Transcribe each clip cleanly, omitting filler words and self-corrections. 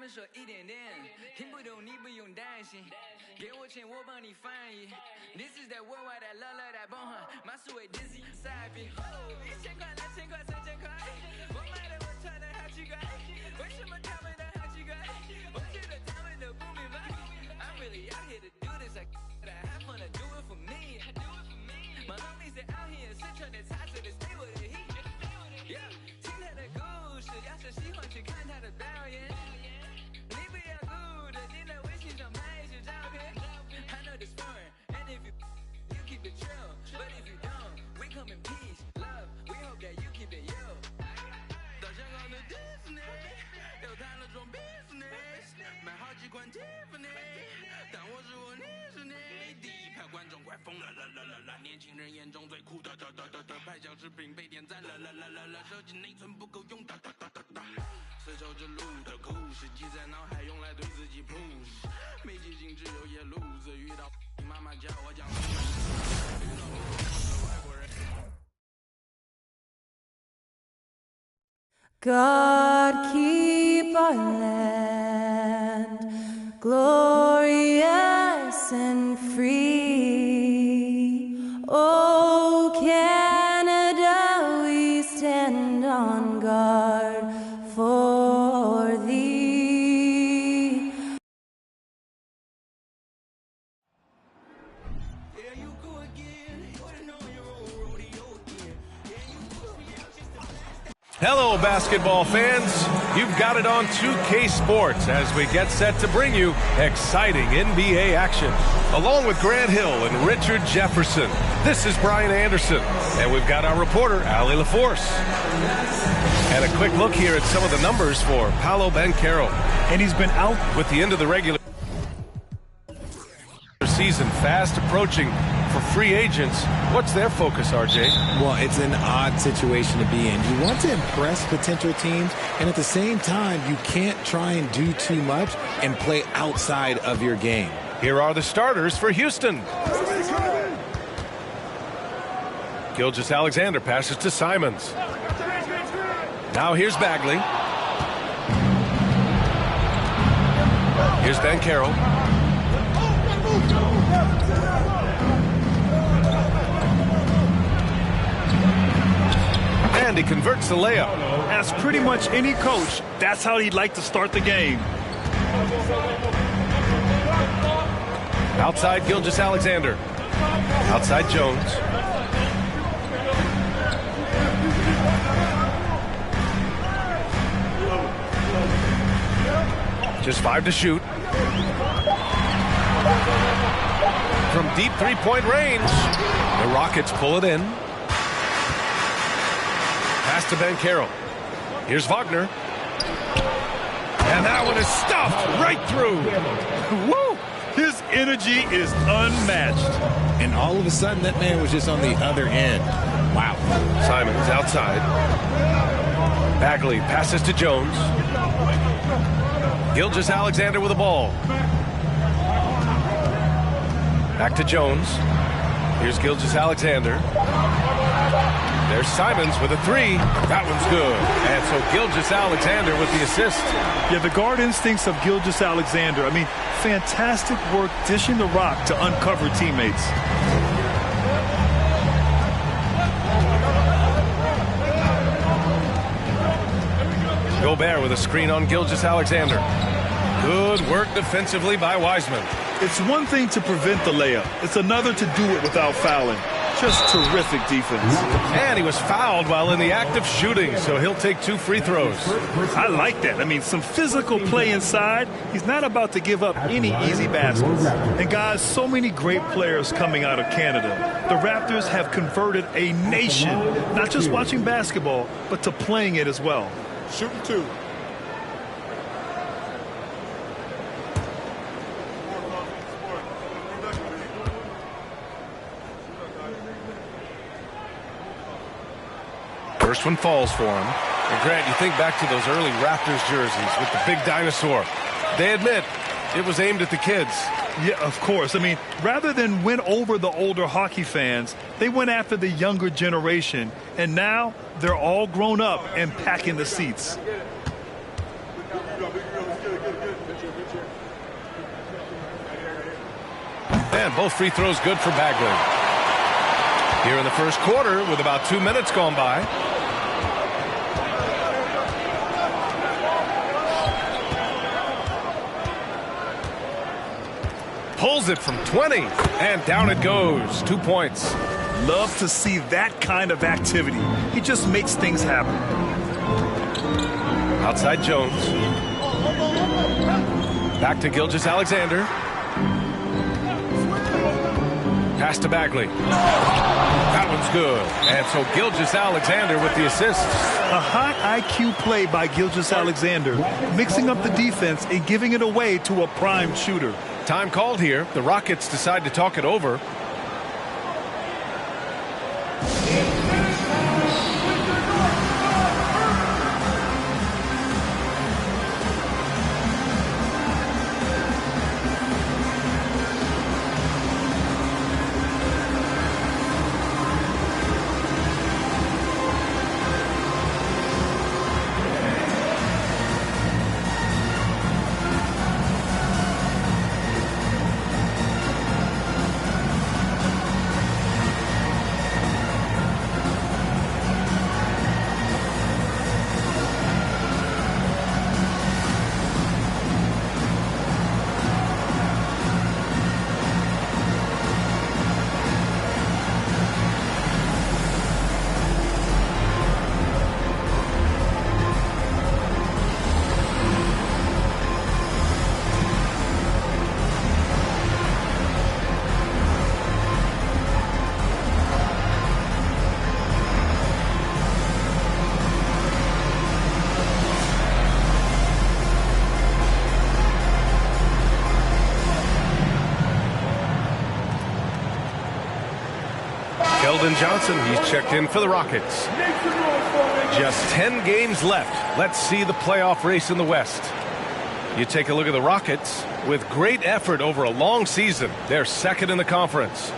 们说一点点，听不懂你不用担心，给我钱我帮你翻译。This is that worldwide that love that bomb， 马思维 dizzy sappy。1000块、2000块、3000块，我买的我穿的好奇怪，为什么他们都好奇怪？我觉得他们都不明白。I'm really out here to do this, I have fun to do it for me. My homies they out here 生存的差事的 stay with the heat。Yeah， 听他的故事，要是喜欢去看他的表演。你不要顾着你在微信上拍一些照片。I know this foreign, and if you keep it chill, but if you don't, we come in peace, love. We hope that you keep it you. 到香港的 Disney， 又谈了桩 business， 买好几款 Tiffany， 但我是我，你是你。第一排观众快疯了，年轻人眼中最酷的，拍小视频被点赞了，手机内存不够用，丝绸之路的故事记在脑海，用来对自己 push。没记性只有夜路子，遇到你妈妈叫我讲，遇到你外国人。God keep our land glorious and free. Oh, Canada, we stand on guard for thee. Hello, basketball fans. You've got it on 2K Sports as we get set to bring you exciting NBA action. Along with Grant Hill and Richard Jefferson, this is Brian Anderson, and we've got our reporter, Allie LaForce. And a quick look here at some of the numbers for Paolo Banchero. And he's been out with the end of the regular season fast approaching for free agents. What's their focus, RJ? Well, it's an odd situation to be in. You want to impress potential teams, and at the same time, you can't try and do too much and play outside of your game. Here are the starters for Houston. Gilgeous-Alexander passes to Simons. Now here's Bagley. Here's Banchero. And he converts the layup. As pretty much any coach, that's how he'd like to start the game. Outside Gilgeous-Alexander. Outside Jones. Just 5 to shoot. From deep three-point range, the Rockets pull it in. Pass to Banchero. Here's Wagner. And that one is stuffed right through. Woo! His energy is unmatched. And all of a sudden, that man was just on the other end. Wow. Simons outside. Bagley passes to Jones. Gilgeous-Alexander with the ball. Back to Jones. Here's Gilgeous-Alexander. There's Simons with a three. That one's good. And so Gilgeous-Alexander with the assist. Yeah, the guard instincts of Gilgeous-Alexander. I mean, fantastic work dishing the rock to uncover teammates. Gobert with a screen on Gilgeous-Alexander. Good work defensively by Wiseman. It's one thing to prevent the layup. It's another to do it without fouling. Just terrific defense. And he was fouled while in the act of shooting, so he'll take 2 free throws. I like that. I mean, some physical play inside. He's not about to give up any easy baskets. And guys, so many great players coming out of Canada. The Raptors have converted a nation, not just watching basketball, but to playing it as well. Shooting 2. First one falls for him. And Grant, you think back to those early Raptors jerseys with the big dinosaur. They admit it was aimed at the kids. Yeah, of course. I mean, rather than win over the older hockey fans, they went after the younger generation. And now they're all grown up and packing the seats. And both free throws good for Bagley. Here in the first quarter with about 2 minutes gone by. Pulls it from 20, and down it goes. 2 points. Love to see that kind of activity. He just makes things happen. Outside Jones. Back to Gilgeous-Alexander. Pass to Bagley. That one's good. And so Gilgeous-Alexander with the assist. A high IQ play by Gilgeous-Alexander, mixing up the defense and giving it away to a prime shooter. Time called here. The Rockets decide to talk it over. Keldon Johnson, he's checked in for the Rockets. Just 10 games left. Let's see the playoff race in the West. You take a look at the Rockets. With great effort over a long season, they're second in the conference.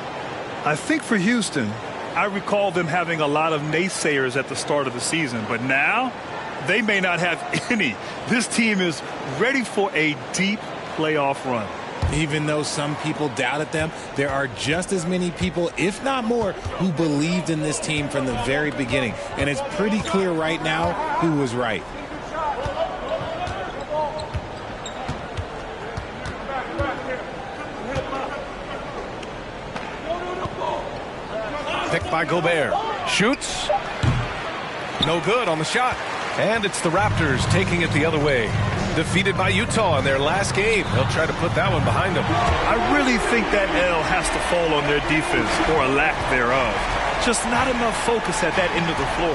I think for Houston, I recall them having a lot of naysayers at the start of the season, but now they may not have any. This team is ready for a deep playoff run. Even though some people doubted them, there are just as many people, if not more, who believed in this team from the very beginning. And it's pretty clear right now who was right. Picked by Gobert. Shoots. No good on the shot. And it's the Raptors taking it the other way. Defeated by Utah in their last game. They'll try to put that one behind them. I really think that L has to fall on their defense, or a lack thereof. Just not enough focus at that end of the floor.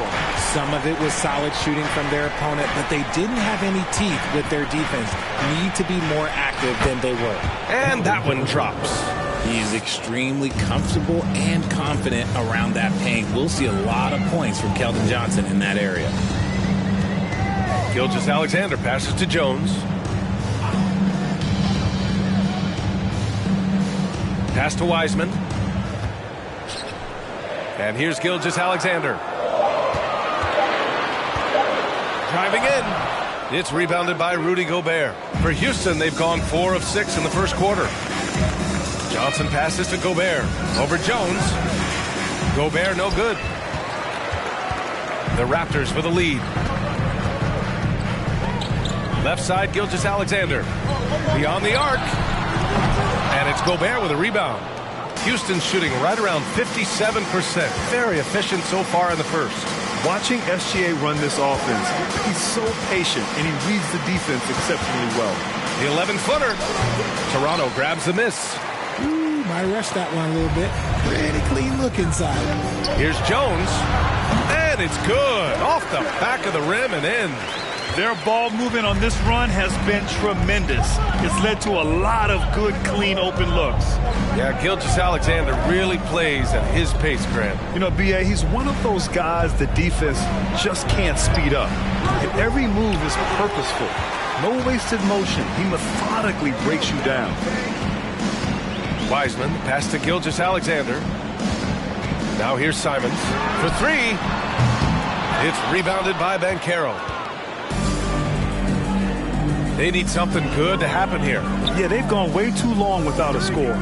Some of it was solid shooting from their opponent, but they didn't have any teeth with their defense. Need to be more active than they were. And that one drops. He's extremely comfortable and confident around that paint. We'll see a lot of points from Keldon Johnson in that area. Gilgeous-Alexander passes to Jones. Pass to Wiseman. And here's Gilgeous-Alexander. Driving in. It's rebounded by Rudy Gobert. For Houston, they've gone 4 of 6 in the first quarter. Johnson passes to Gobert. Over Jones. Gobert no good. The Raptors with a lead. Left side, Gilgeous-Alexander. Beyond the arc. And it's Gobert with a rebound. Houston's shooting right around 57%. Very efficient so far in the first. Watching SGA run this offense, he's so patient and he reads the defense exceptionally well. The 11-footer. Toronto grabs the miss. Ooh, might rush that one a little bit. Pretty clean look inside. Here's Jones. And it's good. Off the back of the rim and in. Their ball movement on this run has been tremendous. It's led to a lot of good, clean, open looks. Yeah, Gilgeous-Alexander really plays at his pace, Grant. You know, B.A., he's one of those guys the defense just can't speed up. And every move is purposeful. No wasted motion. He methodically breaks you down. Wiseman, pass to Gilgeous-Alexander. Now here's Simons for 3. It's rebounded by Banchero. They need something good to happen here. Yeah, they've gone way too long without a score.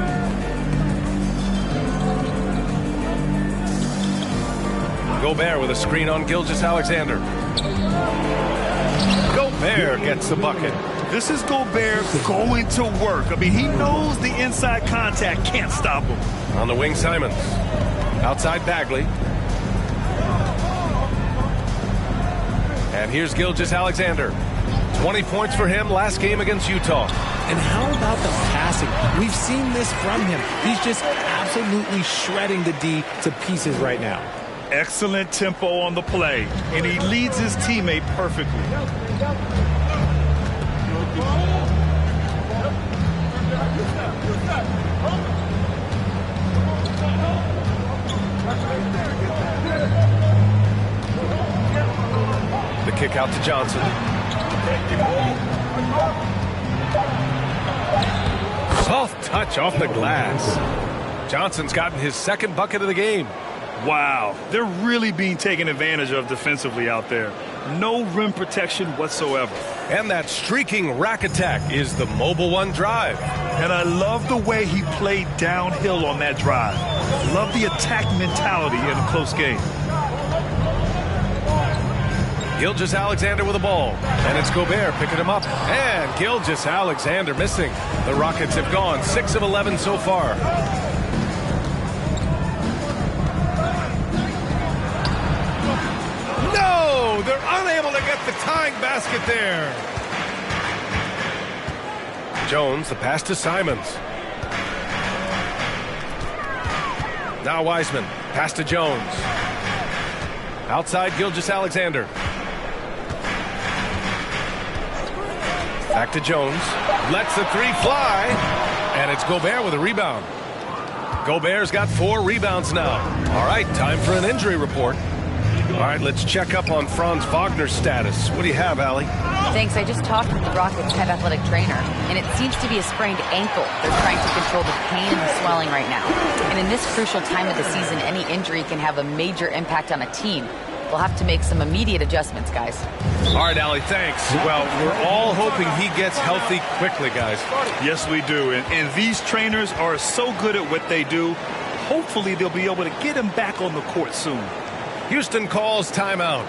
Gobert with a screen on Gilgeous-Alexander. Gobert gets the bucket. This is Gobert going to work. I mean, he knows the inside contact can't stop him. On the wing, Simons. Outside, Bagley. And here's Gilgeous-Alexander. 20 points for him last game against Utah. And how about the passing? We've seen this from him. He's just absolutely shredding the D to pieces right now. Excellent tempo on the play, and he leads his teammate perfectly. The kick out to Johnson. Soft touch off the glass. Johnson's gotten his second bucket of the game. Wow, they're really being taken advantage of defensively out there. No rim protection whatsoever. And that streaking rack attack is the mobile one drive. And I love the way he played downhill on that drive. Love the attack mentality in a close game. Gilgeous-Alexander with the ball. And it's Gobert picking him up. And Gilgeous-Alexander missing. The Rockets have gone 6 of 11 so far. No! They're unable to get the tying basket there. Jones, the pass to Simons. Now Wiseman. Pass to Jones. Outside Gilgeous-Alexander. Back to Jones. Lets the three fly. And it's Gobert with a rebound. Gobert's got 4 rebounds now. All right, time for an injury report. All right, let's check up on Franz Wagner's status. What do you have, Allie? Thanks. I just talked with the Rockets' head athletic trainer, and it seems to be a sprained ankle. They're trying to control the pain and the swelling right now. And in this crucial time of the season, any injury can have a major impact on a team. We'll have to make some immediate adjustments, guys. All right, Allie, thanks. Well, we're all hoping he gets healthy quickly, guys. Yes, we do. And these trainers are so good at what they do. Hopefully, they'll be able to get him back on the court soon. Houston calls timeout.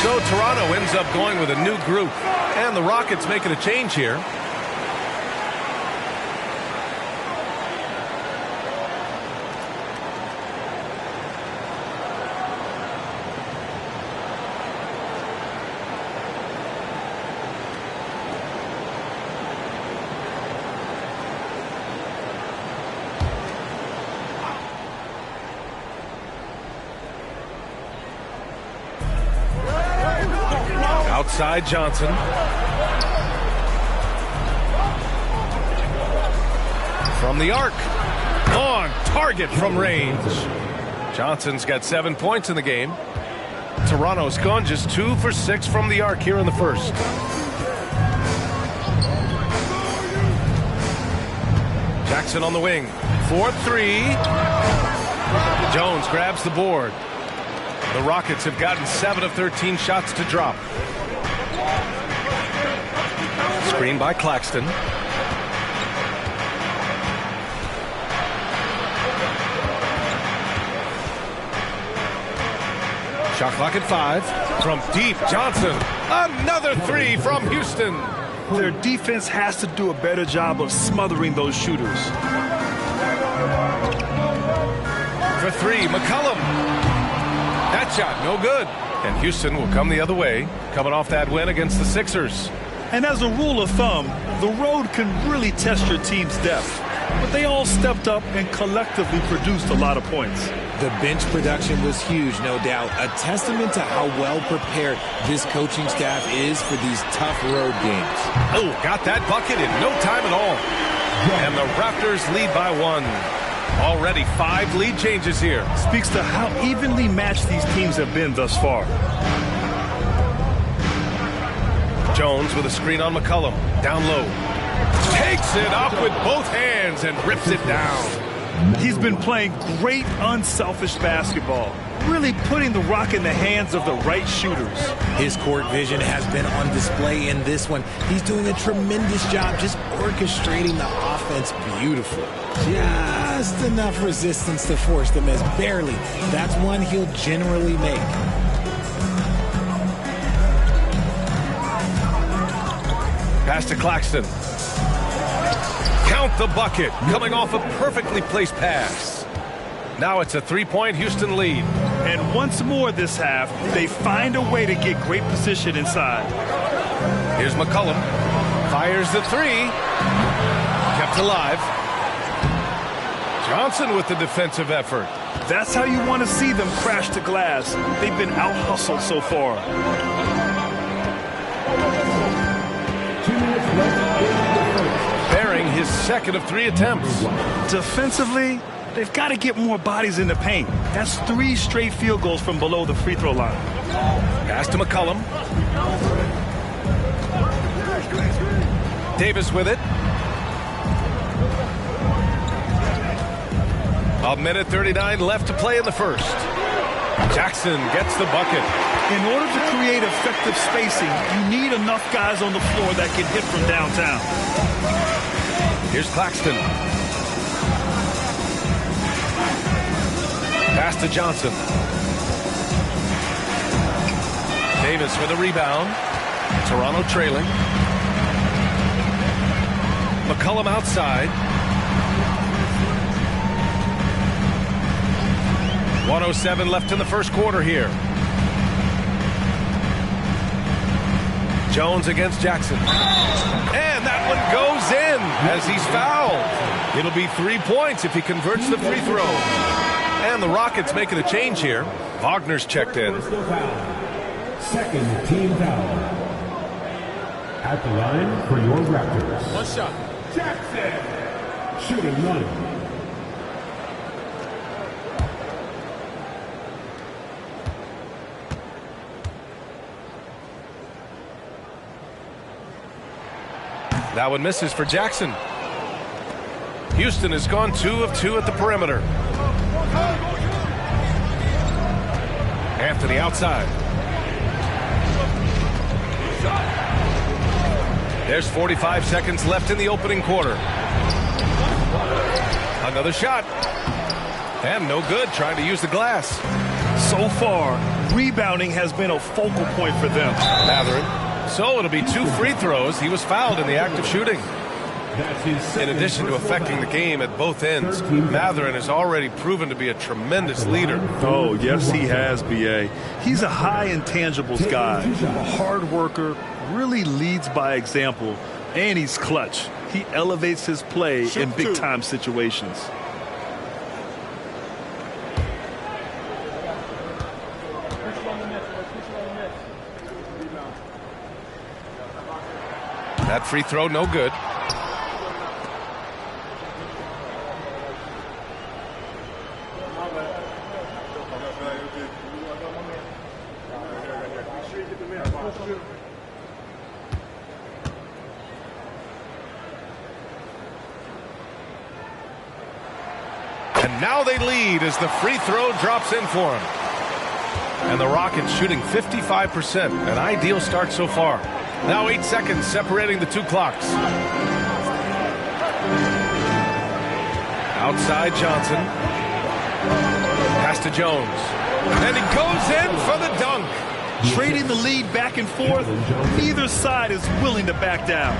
So Toronto ends up going with a new group, and the Rockets making a change here. Outside Johnson. From the arc. On target from range. Johnson's got 7 points in the game. Toronto's gone just 2 for 6 from the arc here in the first. Jackson on the wing. 4-3. Jones grabs the board. The Rockets have gotten 7 of 13 shots to drop. Screen by Claxton. Shot clock at 5. From deep, Johnson. Another 3 from Houston. Their defense has to do a better job of smothering those shooters. For 3, McCollum. That shot, no good. And Houston will come the other way, coming off that win against the Sixers. And as a rule of thumb, the road can really test your team's depth. But they all stepped up and collectively produced a lot of points. The bench production was huge, no doubt. A testament to how well prepared this coaching staff is for these tough road games. Oh, got that bucket in no time at all. And the Raptors lead by 1. Already 5 lead changes here. Speaks to how evenly matched these teams have been thus far. Jones with a screen on McCollum. Down low. Takes it up with both hands and rips it down. He's been playing great, unselfish basketball, really putting the rock in the hands of the right shooters. His court vision has been on display in this one. He's doing a tremendous job just orchestrating the offense beautifully. Just enough resistance to force the miss, barely. That's one he'll generally make. Pass to Claxton. Count the bucket, coming off a perfectly placed pass. Now it's a 3-point Houston lead. And once more this half, they find a way to get great position inside. Here's McCollum. Fires the 3. Kept alive. Johnson with the defensive effort. That's how you want to see them crash the glass. They've been out-hustled so far. 2 minutes left. Bearing his second of 3 attempts. Defensively, they've got to get more bodies in the paint. That's 3 straight field goals from below the free throw line. Pass to McCollum. Davis with it. 1:39 left to play in the first. Jackson gets the bucket. In order to create effective spacing, you need enough guys on the floor that can hit from downtown. Here's Claxton. Pass to Johnson. Davis with a rebound. Toronto trailing. McCollum outside. 1:07 left in the first quarter here. Jones against Jackson. And that one goes in as he's fouled. It'll be 3 points if he converts the free throw. And the Rockets making a change here. Wagner's checked in. Second team foul. At the line for your Raptors. One shot. Jackson. Shooting 1. That one misses for Jackson. Houston has gone 2 of 2 at the perimeter. Anthony outside. There's 45 seconds left in the opening quarter. Another shot. And no good, trying to use the glass. So far, rebounding has been a focal point for them. Matherin. So it'll be 2 free throws. He was fouled in the act of shooting. In addition to affecting the game at both ends, Matherin has already proven to be a tremendous leader. Oh, yes, he has, B.A. He's a high intangibles guy, a hard worker, really leads by example, and he's clutch. He elevates his play in big-time situations. That free throw, no good. And now they lead as the free throw drops in for him. And the Rockets shooting 55%, an ideal start so far. Now 8 seconds separating the two clocks. Outside Johnson. Pass to Jones. And he goes in for the dunk. Trading the lead back and forth, neither side is willing to back down.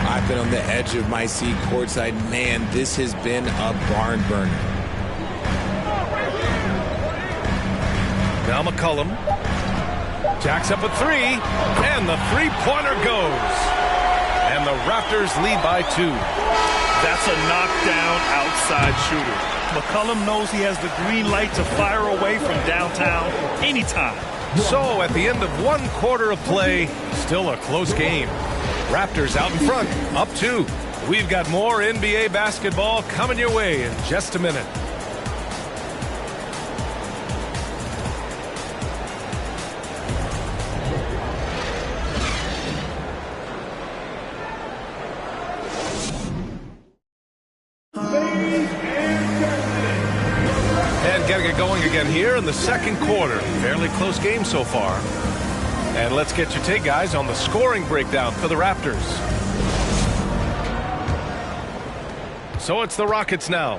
I've been on the edge of my seat courtside. Man, this has been a barn burner. Now McCollum. Jacks up a three, and the three-pointer goes. And the Raptors lead by 2. That's a knockdown outside shooter. McCollum knows he has the green light to fire away from downtown anytime. So at the end of 1 quarter of play, still a close game. Raptors out in front, up 2. We've got more NBA basketball coming your way in just a minute. Getting it going again here in the second quarter. Fairly close game so far. And let's get your take, guys, on the scoring breakdown for the Raptors. So it's the Rockets now.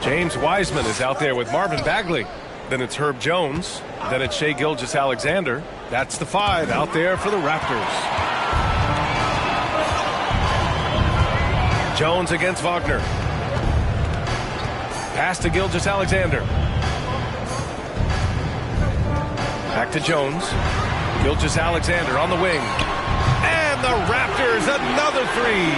James Wiseman is out there with Marvin Bagley. Then it's Herb Jones. Then it's Shai Gilgeous-Alexander. That's the 5 out there for the Raptors. Jones against Wagner. Pass to Gilgeous-Alexander. Back to Jones. Gilgeous-Alexander on the wing. And the Raptors, another 3.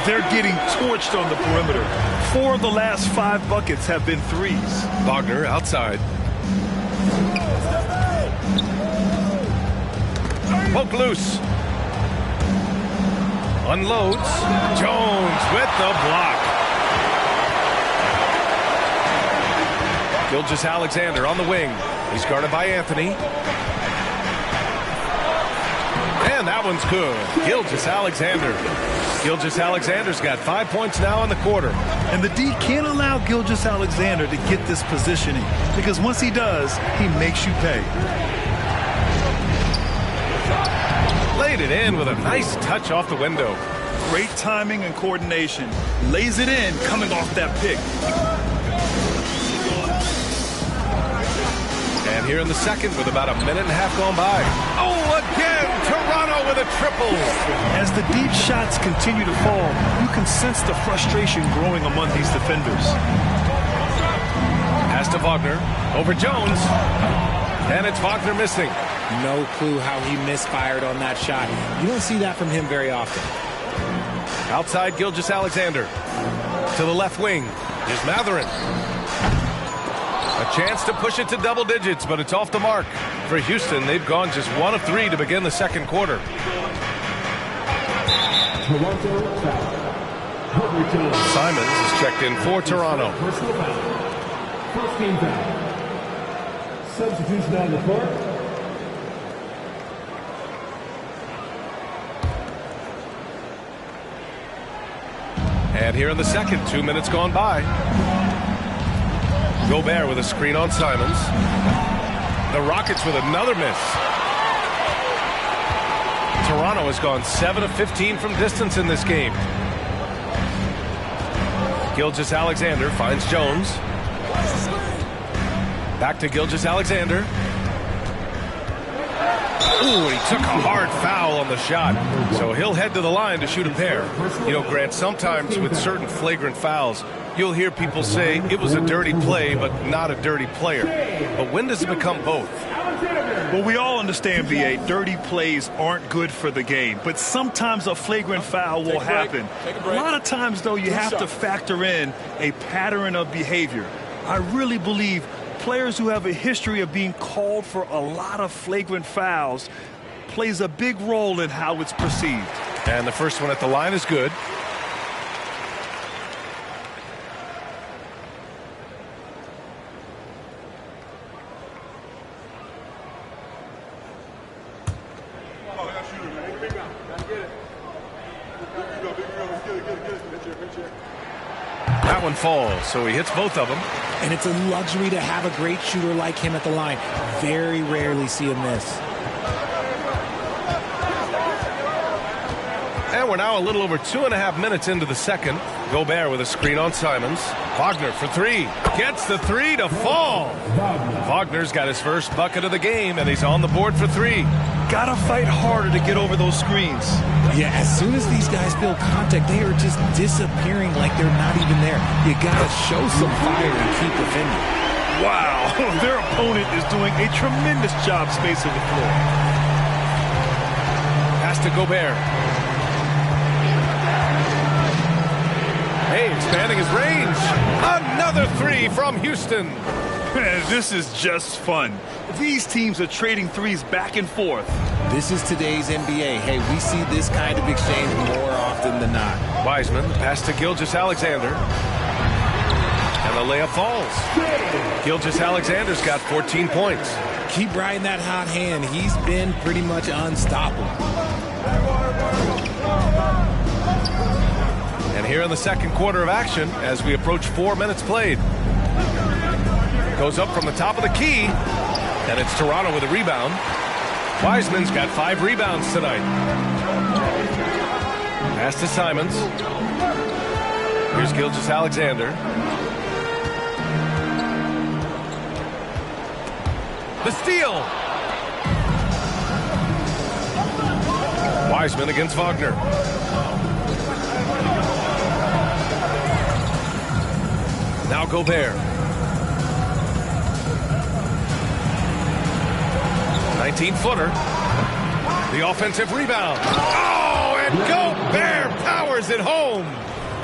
They're getting torched on the perimeter. 4 of the last 5 buckets have been 3s. Wagner outside. Poke loose. Unloads. Jones with the block. Gilgeous-Alexander on the wing. He's guarded by Anthony. And that one's good. Gilgeous-Alexander. Gilgeous-Alexander's got 5 points now in the quarter. And the D can't allow Gilgeous-Alexander to get this positioning, because once he does, he makes you pay. Laid it in with a nice touch off the window. Great timing and coordination. Lays it in coming off that pick. And here in the second with about a minute and a half gone by. Oh, again, Toronto with a triple. As the deep shots continue to fall, you can sense the frustration growing among these defenders. Pass to Wagner, over Jones. And it's Wagner missing. No clue how he misfired on that shot. You don't see that from him very often. Outside Gilgeous-Alexander. To the left wing is Mathurin. A chance to push it to double digits, but it's off the mark. For Houston, they've gone just 1 of 3 to begin the second quarter. Simons is checked in for Toronto. First team foul. Substitution on the court. And here in the second, 2 minutes gone by. Gobert with a screen on Simons. The Rockets with another miss. Toronto has gone 7 of 15 from distance in this game. Gilgeous-Alexander finds Jones. Back to Gilgeous-Alexander. Ooh, he took a hard foul on the shot. So he'll head to the line to shoot a pair. You know, Grant, sometimes with certain flagrant fouls, you'll hear people say it was a dirty play, but not a dirty player. But when does it become both? Well, we all understand, B.A., dirty plays aren't good for the game, but sometimes a flagrant foul will happen. A lot of times, though, you have to factor in a pattern of behavior. I really believe players who have a history of being called for a lot of flagrant fouls plays a big role in how it's perceived. And the first one at the line is good. that one falls, so he hits both of them. And it's a luxury to have a great shooter like him at the line. Very rarely see him miss. And we're now a little over 2.5 minutes into the second. Gobert with a screen on Simons. Wagner for three. Gets the three to fall. Wagner's got his first bucket of the game, and he's on the board for three. Gotta fight harder to get over those screens. Yeah, as soon as these guys feel contact, they are just disappearing like they're not even there. You gotta show some fire and keep defending. Wow, their opponent is doing a tremendous job spacing the floor. Pass to Gobert. Hey, expanding his range. Another three from Houston. This is just fun. These teams are trading threes back and forth. This is today's NBA. Hey, we see this kind of exchange more often than not. Wiseman, pass to Gilgeous-Alexander. And the layup falls. Gilgeous-Alexander's got 14 points. Keep riding that hot hand. He's been pretty much unstoppable. And here in the second quarter of action, as we approach 4 minutes played. Goes up from the top of the key, and it's Toronto with a rebound. Wiseman's got 5 rebounds tonight. Pass to Simons. Here's Gilgeous-Alexander. The steal. Wiseman against Wagner. Now Gobert. 19-footer. The offensive rebound. Oh, and Gobert powers it home.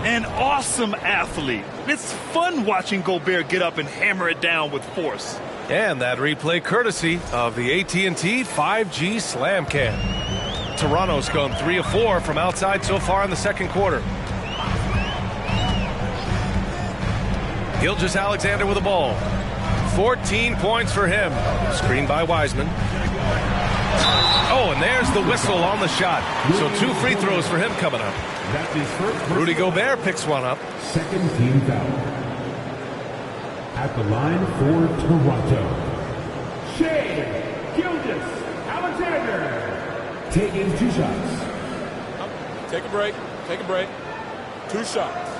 An awesome athlete. It's fun watching Gobert get up and hammer it down with force. And that replay courtesy of the AT&T 5G Slam Cam. Toronto's gone 3 of 4 from outside so far in the second quarter. Gilgeous-Alexander with the ball. 14 points for him. Screened by Wiseman. Oh, and there's the whistle on the shot. So 2 free throws for him coming up. Rudy Gobert picks one up. Second team foul. At the line for Toronto, Shai Gilgeous-Alexander. Taking 2 shots. Take a break. Take a break. 2 shots.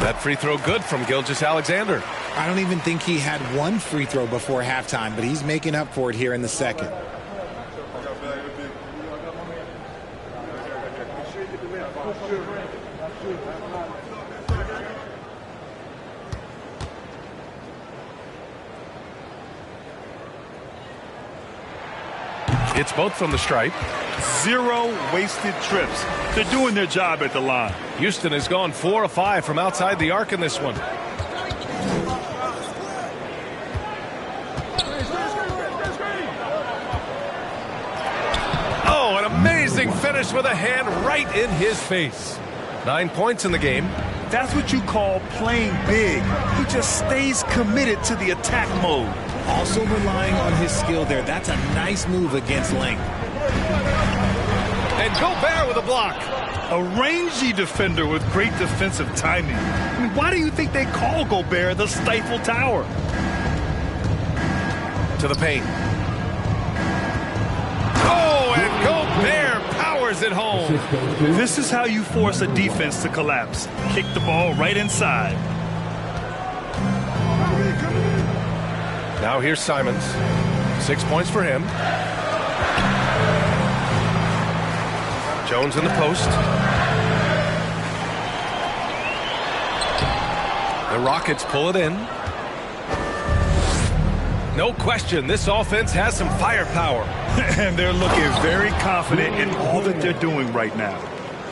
That free throw good from Gilgeous-Alexander. I don't even think he had 1 free throw before halftime, but he's making up for it here in the second. It's both from the stripe. 0 wasted trips. They're doing their job at the line. Houston has gone 4 of 5 from outside the arc in this one. Oh, an amazing finish with a hand right in his face. 9 points in the game. That's what you call playing big. He just stays committed to the attack mode. Also relying on his skill there. That's a nice move against length. And Gobert with a block. A rangy defender with great defensive timing. I mean, why do you think they call Gobert the Stifle Tower? To the paint. Oh, and Gobert powers it home. This is how you force a defense to collapse. Kick the ball right inside. Now here's Simons. 6 points for him. Jones in the post. The Rockets pull it in. No question, this offense has some firepower. And they're looking very confident in all that they're doing right now.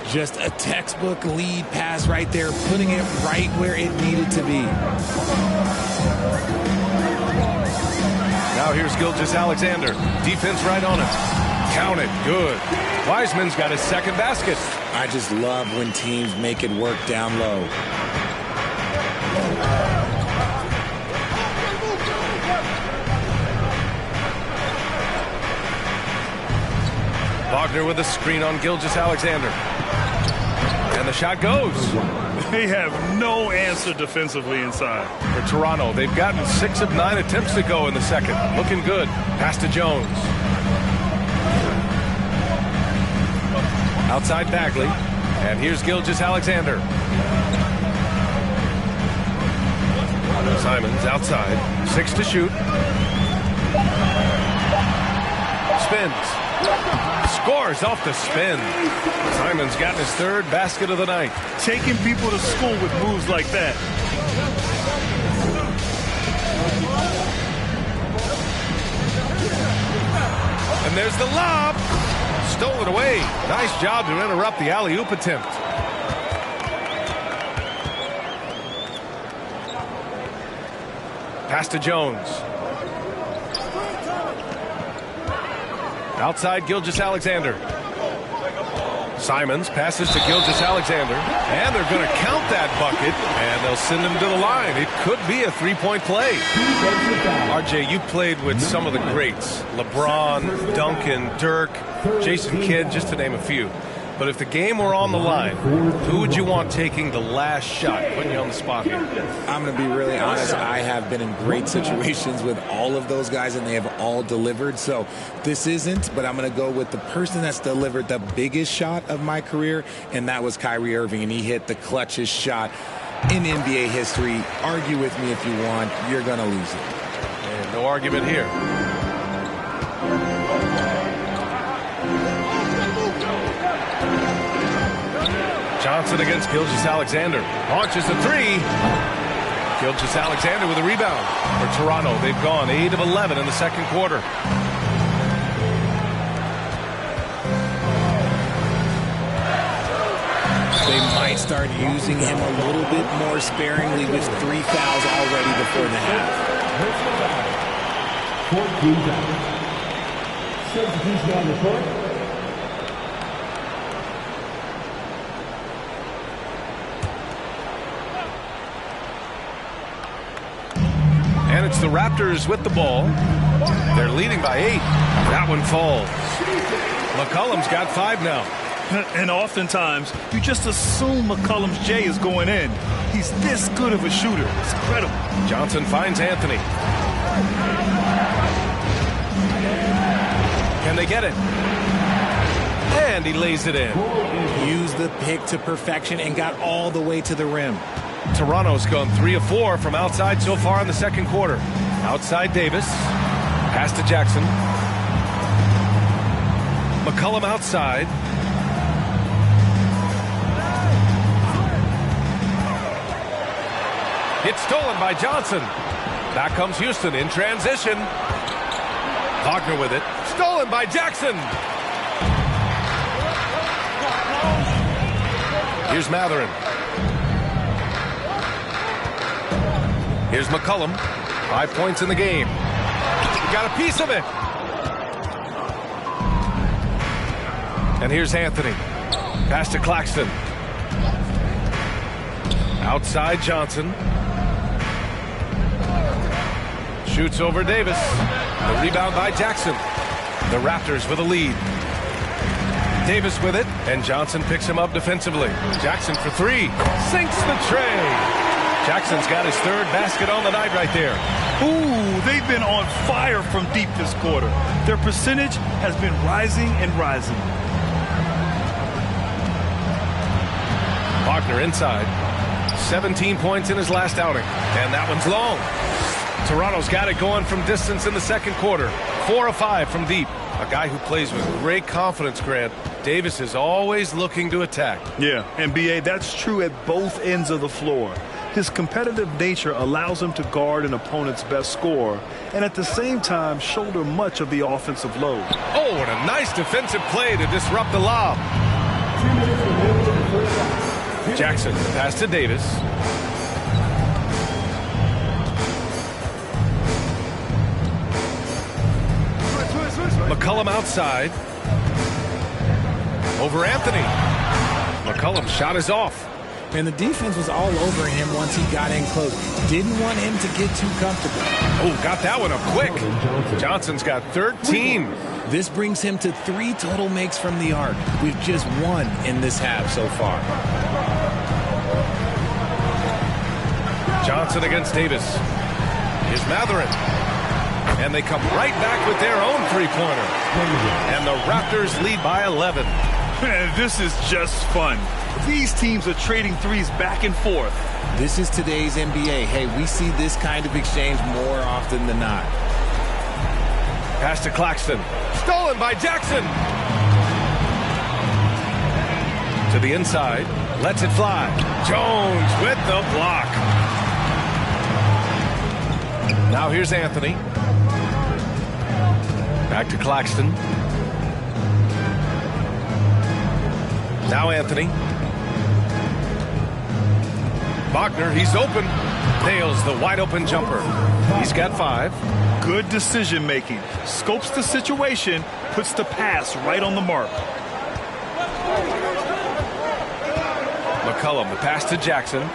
Just a textbook lead pass right there, putting it right where it needed to be. Now here's Gilgeous-Alexander. Defense right on him. Count it. Good. Wiseman's got his second basket. I just love when teams make it work down low. Wagner with a screen on Gilgeous-Alexander. And the shot goes. They have no answer defensively inside. For Toronto, they've gotten 6 of 9 attempts to go in the second. Looking good. Pass to Jones. Outside Bagley. And here's Gilgeous-Alexander. Simons outside. 6 to shoot. Spins. Scores off the spin. Simons got his 3rd basket of the night. Taking people to school with moves like that. And there's the lob. Stolen away. Nice job to interrupt the alley-oop attempt. Pass to Jones. Outside Gilgeous-Alexander. Simons passes to Gilgeous-Alexander. And they're going to count that bucket. And they'll send him to the line. It could be a 3-point play. RJ, you played with some of the greats. LeBron, Duncan, Dirk, Jason Kidd, just to name a few. But if the game were on the line, who would you want taking the last shot? Putting you on the spot here. I'm going to be really honest. I have been in great situations with all of those guys, and they have all delivered. So this isn't, but I'm going to go with the person that's delivered the biggest shot of my career, and that was Kyrie Irving, and he hit the clutchest shot in NBA history. Argue with me if you want. You're going to lose it. And no argument here. Johnson against Gilgeous-Alexander. Launches the 3. Gilgeous-Alexander with a rebound. For Toronto, they've gone 8 of 11 in the second quarter. They might start using him a little bit more sparingly with 3 fouls already before the half. 14 fouls. Substitution on the court. And it's the Raptors with the ball. They're leading by 8. That one falls. McCollum's got 5 now. And oftentimes, you just assume McCollum's J is going in. He's this good of a shooter. It's incredible. Johnson finds Anthony. Can they get it? And he lays it in. Used the pick to perfection and got all the way to the rim. Toronto's gone 3 of 4 from outside so far in the second quarter. Outside Davis. Pass to Jackson. McCollum outside. It's stolen by Johnson. Back comes Houston in transition. Wagner with it. Stolen by Jackson. Here's Matherin. Here's McCollum. 5 points in the game. He got a piece of it. And here's Anthony. Pass to Claxton. Outside Johnson. Shoots over Davis. The rebound by Jackson. The Raptors with a lead. Davis with it, and Johnson picks him up defensively. Jackson for 3. Sinks the tray. Jackson's got his 3rd basket on the night right there. Ooh, they've been on fire from deep this quarter. Their percentage has been rising and rising. Wagner inside. 17 points in his last outing. And that one's long. Toronto's got it going from distance in the second quarter. 4 of 5 from deep. A guy who plays with great confidence, Grant. Davis is always looking to attack. Yeah, and B.A., that's true at both ends of the floor. His competitive nature allows him to guard an opponent's best scorer and at the same time shoulder much of the offensive load. Oh, and a nice defensive play to disrupt the lob. Jackson, pass to Davis. McCollum outside. Over Anthony. McCollum's shot is off. And the defense was all over him once he got in close. Didn't want him to get too comfortable. Oh, got that one up quick. Johnson's got 13. This brings him to 3 total makes from the arc, with just 1 in this half so far. Johnson against Davis. Here's Matherin. And they come right back with their own three-pointer. And the Raptors lead by 11. Man, this is just fun. These teams are trading threes back and forth. This is today's NBA. Hey, we see this kind of exchange more often than not. Pass to Claxton. Stolen by Jackson. To the inside. Lets it fly. Jones with the block. Now here's Anthony. Back to Claxton. Now Anthony. Wagner, he's open. Nails the wide open jumper. He's got 5. Good decision making. Scopes the situation, puts the pass right on the mark. McCollum, the pass to Jackson.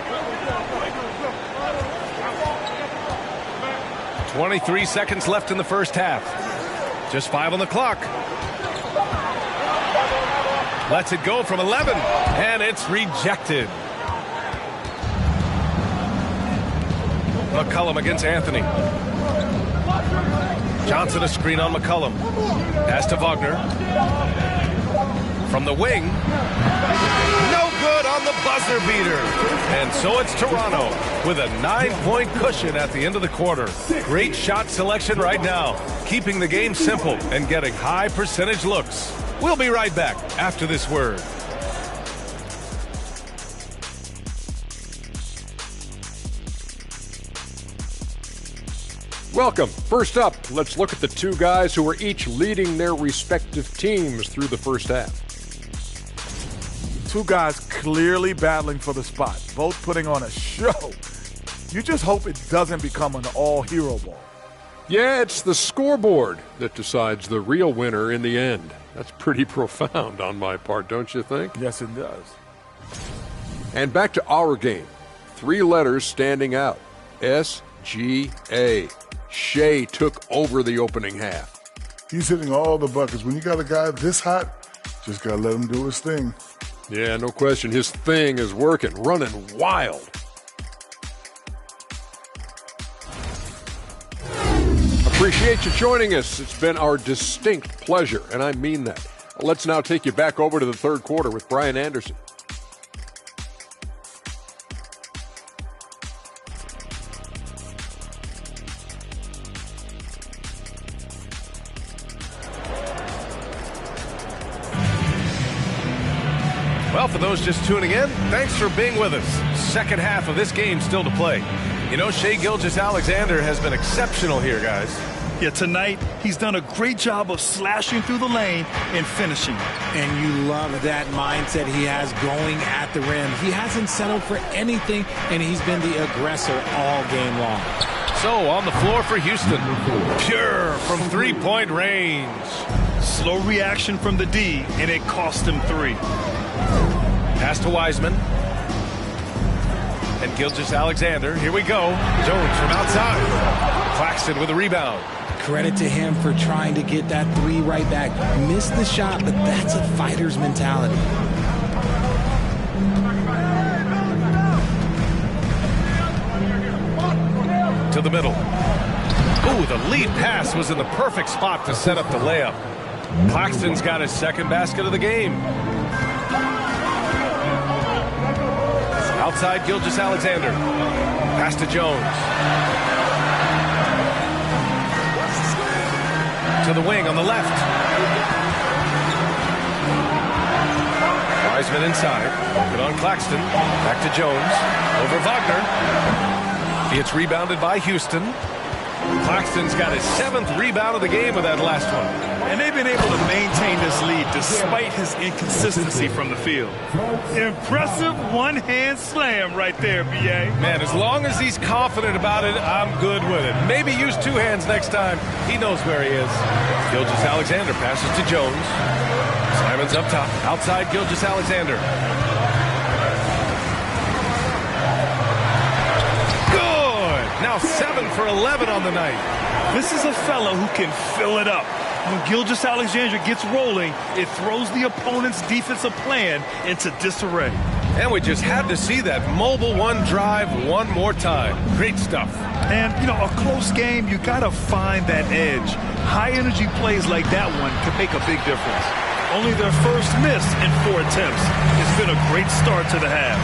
23 seconds left in the first half. Just 5 on the clock. Lets it go from 11, and it's rejected. McCollum against Anthony. Johnson a screen on McCollum. Pass to Wagner. From the wing. No good on the buzzer beater. And so it's Toronto with a 9-point cushion at the end of the quarter. Great shot selection right now, keeping the game simple and getting high percentage looks. We'll be right back after this word. Welcome. First up, let's look at the 2 guys who are each leading their respective teams through the first half. 2 guys clearly battling for the spot, both putting on a show. You just hope it doesn't become an all-hero ball. Yeah, it's the scoreboard that decides the real winner in the end. That's pretty profound on my part, don't you think? Yes, it does. And back to our game. 3 letters standing out. S-G-A. Shea took over the opening half. He's hitting all the buckets. When you got a guy this hot, just got to let him do his thing. Yeah, no question. His thing is working, running wild. Appreciate you joining us. It's been our distinct pleasure, and I mean that. Let's now take you back over to the third quarter with Brian Anderson. Well, for those just tuning in, thanks for being with us. Second half of this game still to play. You know, Shai Gilgeous-Alexander has been exceptional here, guys. Yeah, tonight he's done a great job of slashing through the lane and finishing. And you love that mindset he has going at the rim. He hasn't settled for anything, and he's been the aggressor all game long. So, on the floor for Houston. Pure from three-point range. Slow reaction from the D, and it cost him 3. Pass to Wiseman. And Gilgeous-Alexander. Here we go. Jones from outside. Claxton with a rebound. Credit to him for trying to get that 3 right back. Missed the shot, but that's a fighter's mentality. To the middle. Ooh, the lead pass was in the perfect spot to set up the layup. Claxton's got his second basket of the game. Outside Gilgeous-Alexander. Pass to Jones. To the wing on the left. Wiseman inside. Good on Claxton. Back to Jones. Over Wagner. It's rebounded by Houston. Claxton's got his 7th rebound of the game with that last one. And they've been able to maintain this lead despite his inconsistency from the field. Impressive one-hand slam right there, B.A. Man, as long as he's confident about it, I'm good with it. Maybe use 2 hands next time. He knows where he is. Gilgeous-Alexander passes to Jones. Simon's up top. Outside Gilgeous-Alexander. Good! Now 7 for 11 on the night. This is a fellow who can fill it up. When Gilgeous-Alexander gets rolling, it throws the opponent's defensive plan into disarray. And we just had to see that mobile one drive one more time. Great stuff. And, you know, a close game, you got to find that edge. High-energy plays like that one can make a big difference. Only their first miss in 4 attempts. It's been a great start to the half.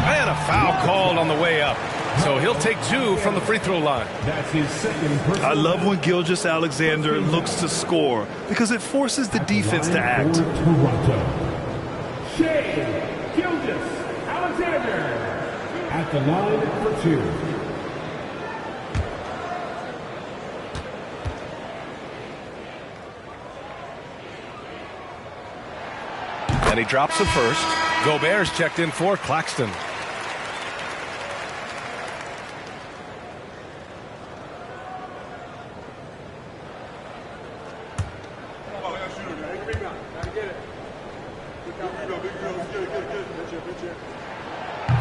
And a foul called on the way up. So he'll take 2 from the free throw line. That's his second personal. I love when Gilgeous-Alexander looks to score because it forces the defense to act. Toronto. Shea Gilgeous-Alexander at the line for 2. And he drops the first. Gobert's checked in for Claxton.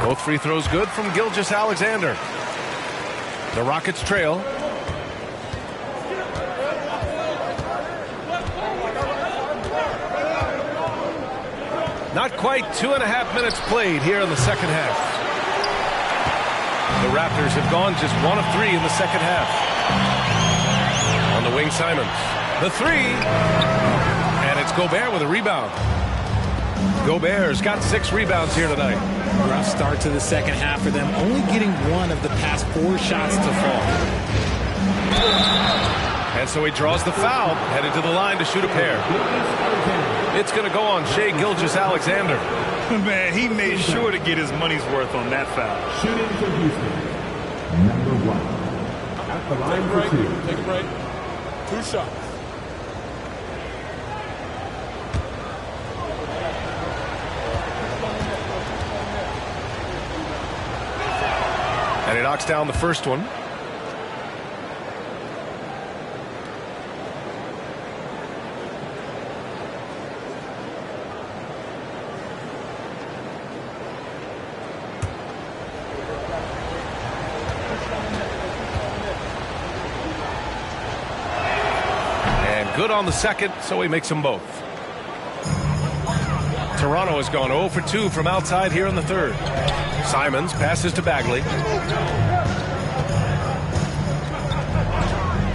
Both free throws good from Gilgeous-Alexander. The Rockets trail. Not quite 2.5 minutes played here in the second half. The Raptors have gone just 1 of 3 in the second half. On the wing, Simons. The 3. And it's Gobert with a rebound. Gobert's got 6 rebounds here tonight. Rough start to the second half for them, only getting 1 of the past 4 shots to fall. And so he draws the foul, headed to the line to shoot a pair. It's going to go on Shea Gilgeous-Alexander. Man, he made sure to get his money's worth on that foul. Shooting for Houston, number 1. At the line for 2. Take a break. 2 shots. And he knocks down the first one. And good on the second, so he makes them both. Toronto has gone 0 for 2 from outside here in the third. Simons passes to Bagley.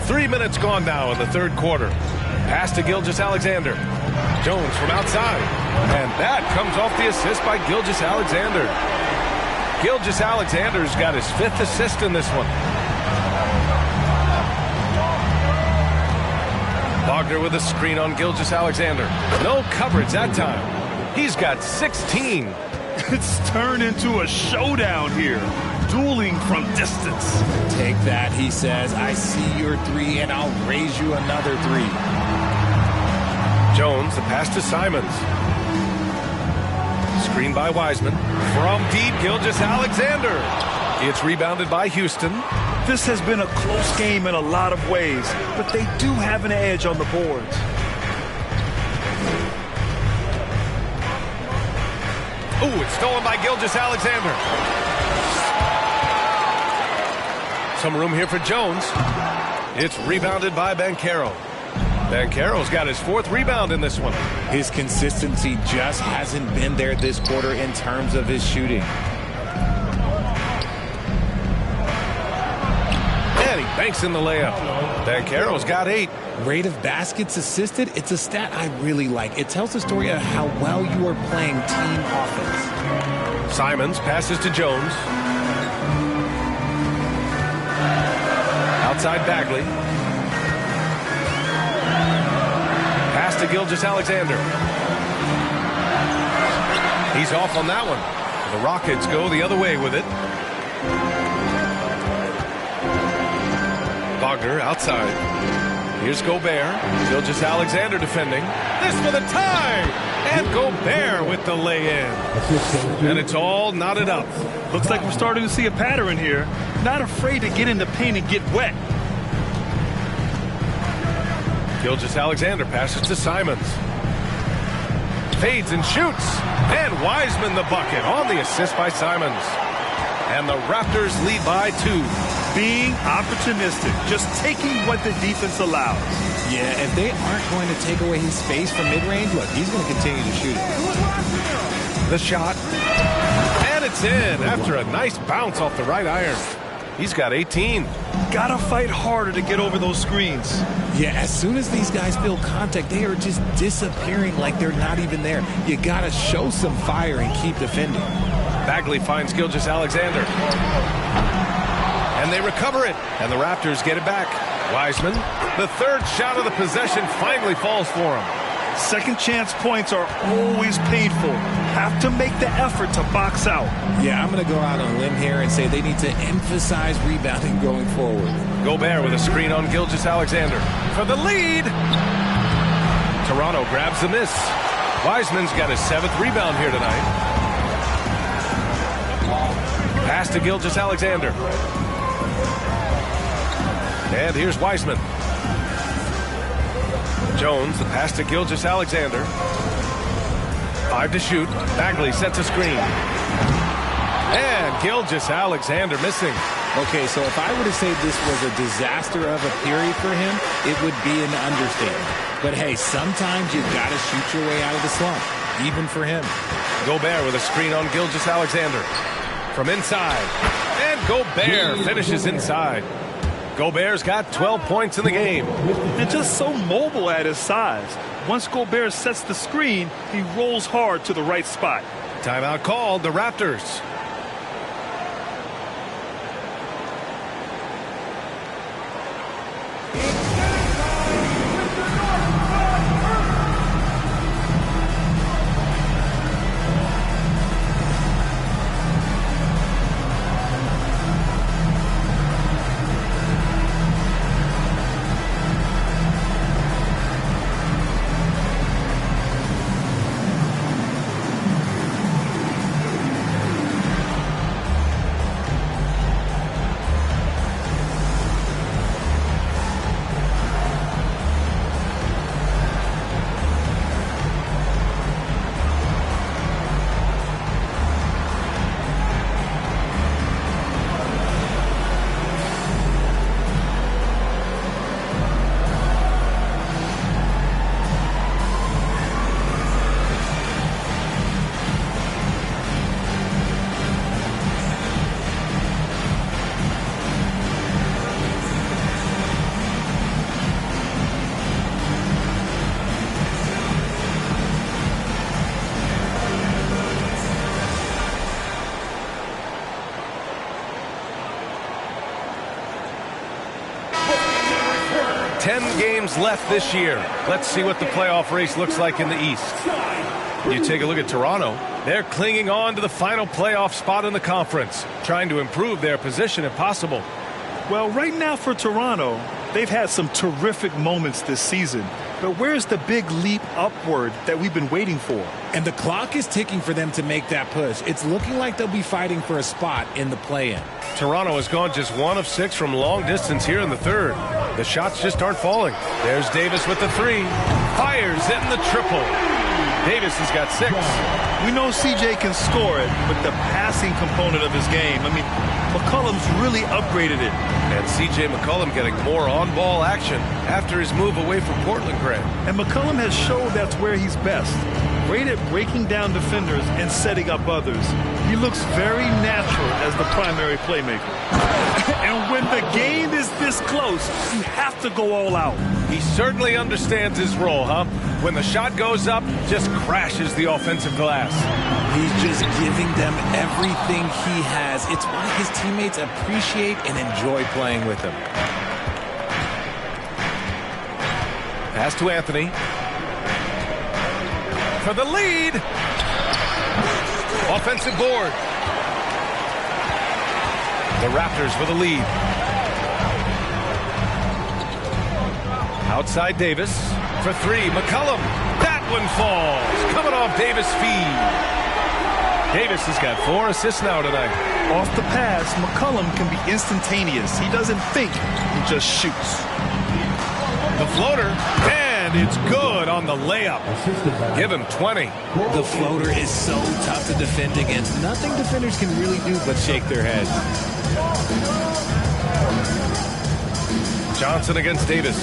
3 minutes gone now in the third quarter. Pass to Gilgeous-Alexander. Jones from outside. And that comes off the assist by Gilgeous-Alexander. Gilgeous-Alexander's got his 5th assist in this one. Wagner with a screen on Gilgeous-Alexander. No coverage that time. He's got 16. It's turned into a showdown here. Dueling from distance. Take that, he says. I see your 3, and I'll raise you another 3. Jones, the pass to Simons. Screen by Wiseman. From deep, Gilgeous-Alexander. It's rebounded by Houston. This has been a close game in a lot of ways, but they do have an edge on the boards. Ooh, it's stolen by Gilgeous-Alexander. Some room here for Jones. It's rebounded by Banchero. Banchero's got his 4th rebound in this one. His consistency just hasn't been there this quarter in terms of his shooting. And he banks in the layup. Banchero's got 8. Rate of baskets assisted, it's a stat I really like. It tells the story of how well you are playing team offense. Simons passes to Jones. Outside Bagley. Pass to Gilgeous-Alexander. He's off on that one. The Rockets go the other way with it. Wagner outside. Here's Gobert. Gilgeous-Alexander defending. This for the tie! And Gobert with the lay-in. And it's all knotted up. Looks like we're starting to see a pattern here. Not afraid to get in the paint and get wet. Gilgeous-Alexander passes to Simons. Fades and shoots. And Wiseman the bucket on the assist by Simons. and the Raptors lead by 2. Being opportunistic, just taking what the defense allows. Yeah, if they aren't going to take away his space from mid-range, look, he's going to continue to shoot it. The shot, and it's in after a nice bounce off the right iron. He's got 18. Gotta fight harder to get over those screens. Yeah, as soon as these guys feel contact, they are just disappearing like they're not even there. You gotta show some fire and keep defending. Bagley finds Gilgeous-Alexander. And they recover it, and the Raptors get it back. Wiseman, the third shot of the possession, finally falls for him. Second chance points are always painful. Have to make the effort to box out. Yeah, I'm going to go out on a limb here and say they need to emphasize rebounding going forward. Gobert with a screen on Gilgeous-Alexander for the lead. Toronto grabs the miss. Wiseman's got his 7th rebound here tonight. Pass to Gilgeous-Alexander. And here's Wiseman. Jones, the pass to Gilgeous-Alexander. 5 to shoot. Bagley sets a screen. And Gilgeous-Alexander missing. Okay, so if I were to say this was a disaster of a period for him, it would be an understatement. But hey, sometimes you got to shoot your way out of the slump, even for him. Gobert with a screen on Gilgeous-Alexander. From inside. And Gobert finishes inside. Gobert's got 12 points in the game. And just so mobile at his size. Once Gobert sets the screen, he rolls hard to the right spot. Timeout called, the Raptors. Games left this year. Let's see what the playoff race looks like in the East. You take a look at Toronto. They're clinging on to the final playoff spot in the conference, trying to improve their position if possible. Well, right now for Toronto, they've had some terrific moments this season. But where's the big leap upward that we've been waiting for? And the clock is ticking for them to make that push. It's looking like they'll be fighting for a spot in the play-in. Toronto has gone just 1 of 6 from long distance here in the third. The shots just aren't falling. There's Davis with the 3. Fires in the triple. Davis has got 6. We know CJ can score it, but the passing component of his game, I mean, McCollum's really upgraded it. And CJ McCollum getting more on-ball action after his move away from Portland, Grant. And McCollum has showed that's where he's best. Great at breaking down defenders and setting up others. He looks very natural as the primary playmaker. And when the game is this close, you have to go all out. He certainly understands his role, huh? When the shot goes up, just crashes the offensive glass. He's just giving them everything he has. It's why his teammates appreciate and enjoy playing with him. Pass to Anthony. For the lead. Offensive board. The Raptors for the lead. Outside Davis for 3. McCollum. That one falls. Coming off Davis' feed. Davis has got 4 assists now tonight. Off the pass, McCollum can be instantaneous. He doesn't think, he just shoots. The floater. And And it's good on the layup. Give him 20. The floater is so tough to defend against. Nothing defenders can really do but shake their heads. Johnson against Davis.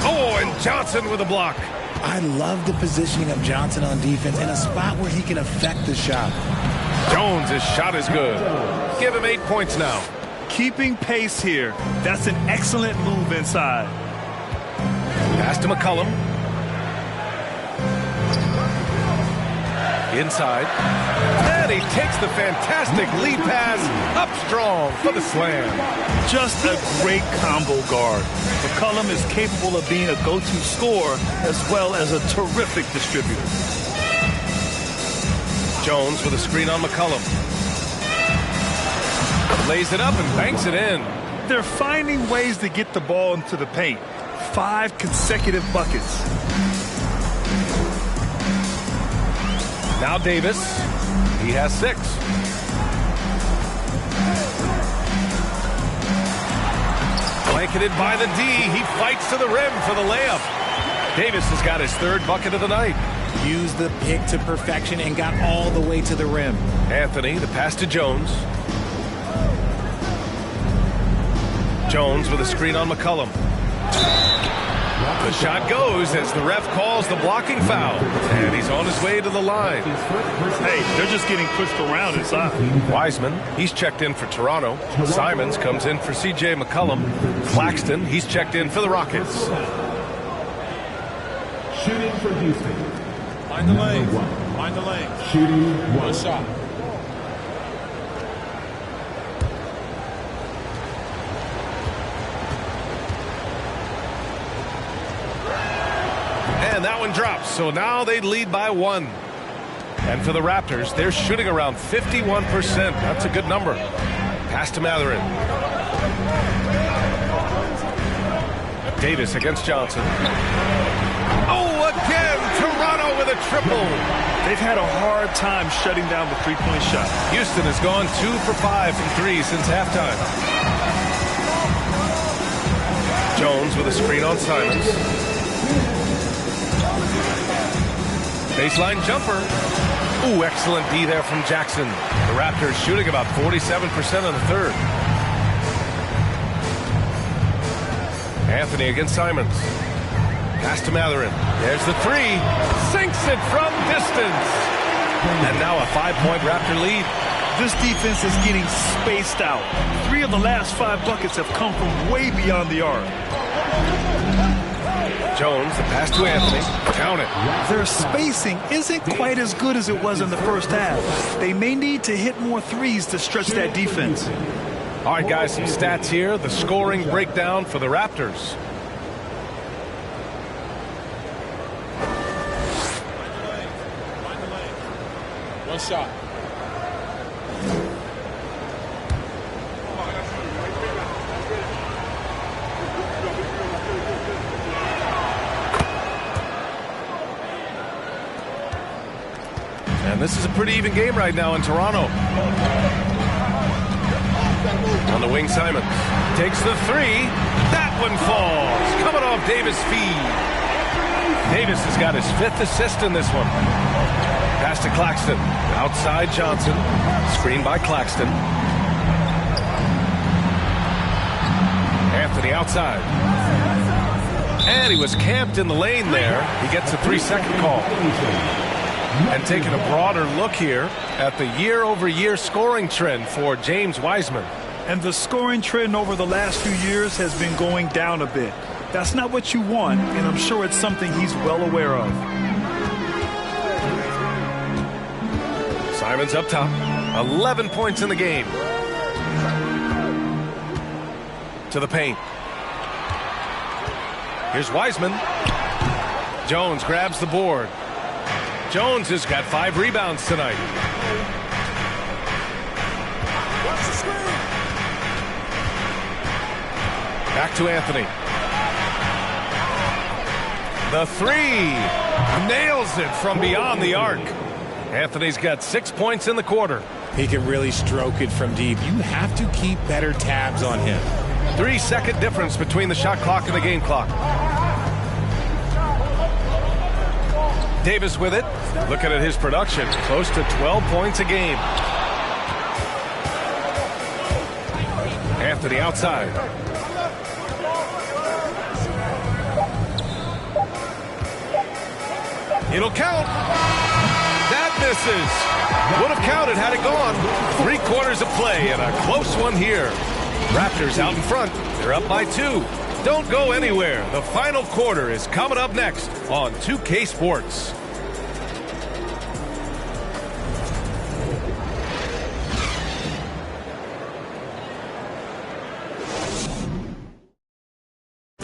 Oh, and Johnson with a block. I love the positioning of Johnson on defense in a spot where he can affect the shot. Jones' shot is good. Give him 8 points now. Keeping pace here. That's an excellent move inside. Pass to McCollum. Inside. And he takes the fantastic lead pass up strong for the slam. Just a great combo guard. McCollum is capable of being a go-to scorer as well as a terrific distributor. Jones with a screen on McCollum. Lays it up and banks it in. They're finding ways to get the ball into the paint. 5 consecutive buckets. Now Davis. He has 6. Blanketed by the D. He fights to the rim for the layup. Davis has got his 3rd bucket of the night. Used the pick to perfection and got all the way to the rim. Anthony, the pass to Jones. Jones with a screen on McCollum. The shot goes as the ref calls the blocking foul. And he's on his way to the line. Hey, they're just getting pushed around inside. Wiseman, he's checked in for Toronto. Simons comes in for C.J. McCollum. Claxton, he's checked in for the Rockets. Shooting for Houston. Find the lane. Find the lane. Shooting 1 shot. And that one drops. So now they lead by 1. And for the Raptors, they're shooting around 51%. That's a good number. Pass to Matherin. Davis against Johnson. Oh, again, Toronto with a triple. They've had a hard time shutting down the three-point shot. Houston has gone 2 for 5 from 3 since halftime. Jones with a screen on Simons. Baseline jumper. Ooh, excellent D there from Jackson. The Raptors shooting about 47% in the 3rd. Anthony against Simons. Pass to Matherin. There's the 3. Sinks it from distance. And now a 5-point Raptor lead. This defense is getting spaced out. 3 of the last 5 buckets have come from way beyond the arc. Jones, the pass to Anthony. Count it. Their spacing isn't quite as good as it was in the first half. They may need to hit more threes to stretch that defense. All right, guys, some stats here. The scoring breakdown for the Raptors. Find the lane. 1 shot. And this is a pretty even game right now in Toronto. On the wing, Simons takes the 3. That one falls. Coming off Davis' feed. Davis has got his 5th assist in this one. Pass to Claxton. Outside Johnson. Screen by Claxton. Anthony outside. And he was camped in the lane there. He gets a 3-second call. And taking a broader look here at the year-over-year scoring trend for James Wiseman. And the scoring trend over the last few years has been going down a bit. That's not what you want, and I'm sure it's something he's well aware of. Simons up top. 11 points in the game. To the paint. Here's Wiseman. Jones grabs the board. Jones has got 5 rebounds tonight. Back to Anthony. The 3. Nails it from beyond the arc. Anthony's got 6 points in the quarter. He can really stroke it from deep. You have to keep better tabs on him. 3-second difference between the shot clock and the game clock. Davis with it. Looking at his production, close to 12 points a game. Anthony outside. It'll count. That misses. Would have counted had it gone. 3/4 of play and a close one here. Raptors out in front. They're up by 2. Don't go anywhere. The final quarter is coming up next on 2K Sports.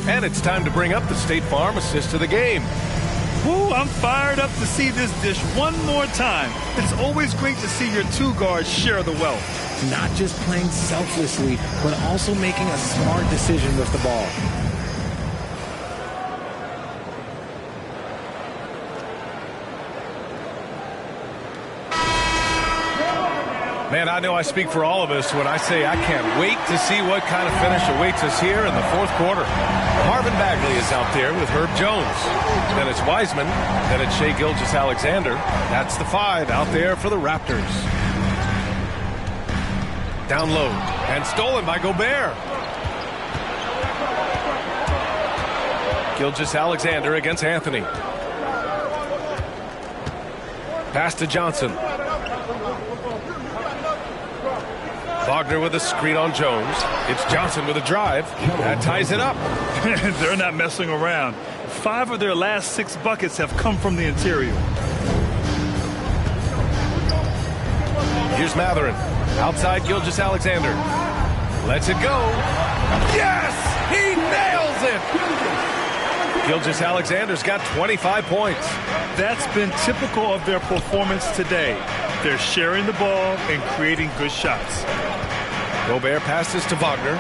And it's time to bring up the State Farm assist of the game. Ooh, I'm fired up to see this dish one more time. It's always great to see your two guards share the wealth. Not just playing selflessly, but also making a smart decision with the ball. Man, I know I speak for all of us when I say I can't wait to see what kind of finish awaits us here in the 4th quarter. Marvin Bagley is out there with Herb Jones. Then it's Wiseman. Then it's Shai Gilgeous-Alexander. That's the 5 out there for the Raptors. Down low and stolen by Gobert. Gilgeous-Alexander against Anthony. Pass to Johnson. Wagner with a screen on Jones. It's Johnson with a drive. That ties it up. They're not messing around. 5 of their last 6 buckets have come from the interior. Here's Matherin. Outside Gilgeous-Alexander. Lets it go. Yes! He nails it! Gilgeous-Alexander's got 25 points. That's been typical of their performance today. They're sharing the ball and creating good shots. Gobert passes to Wagner.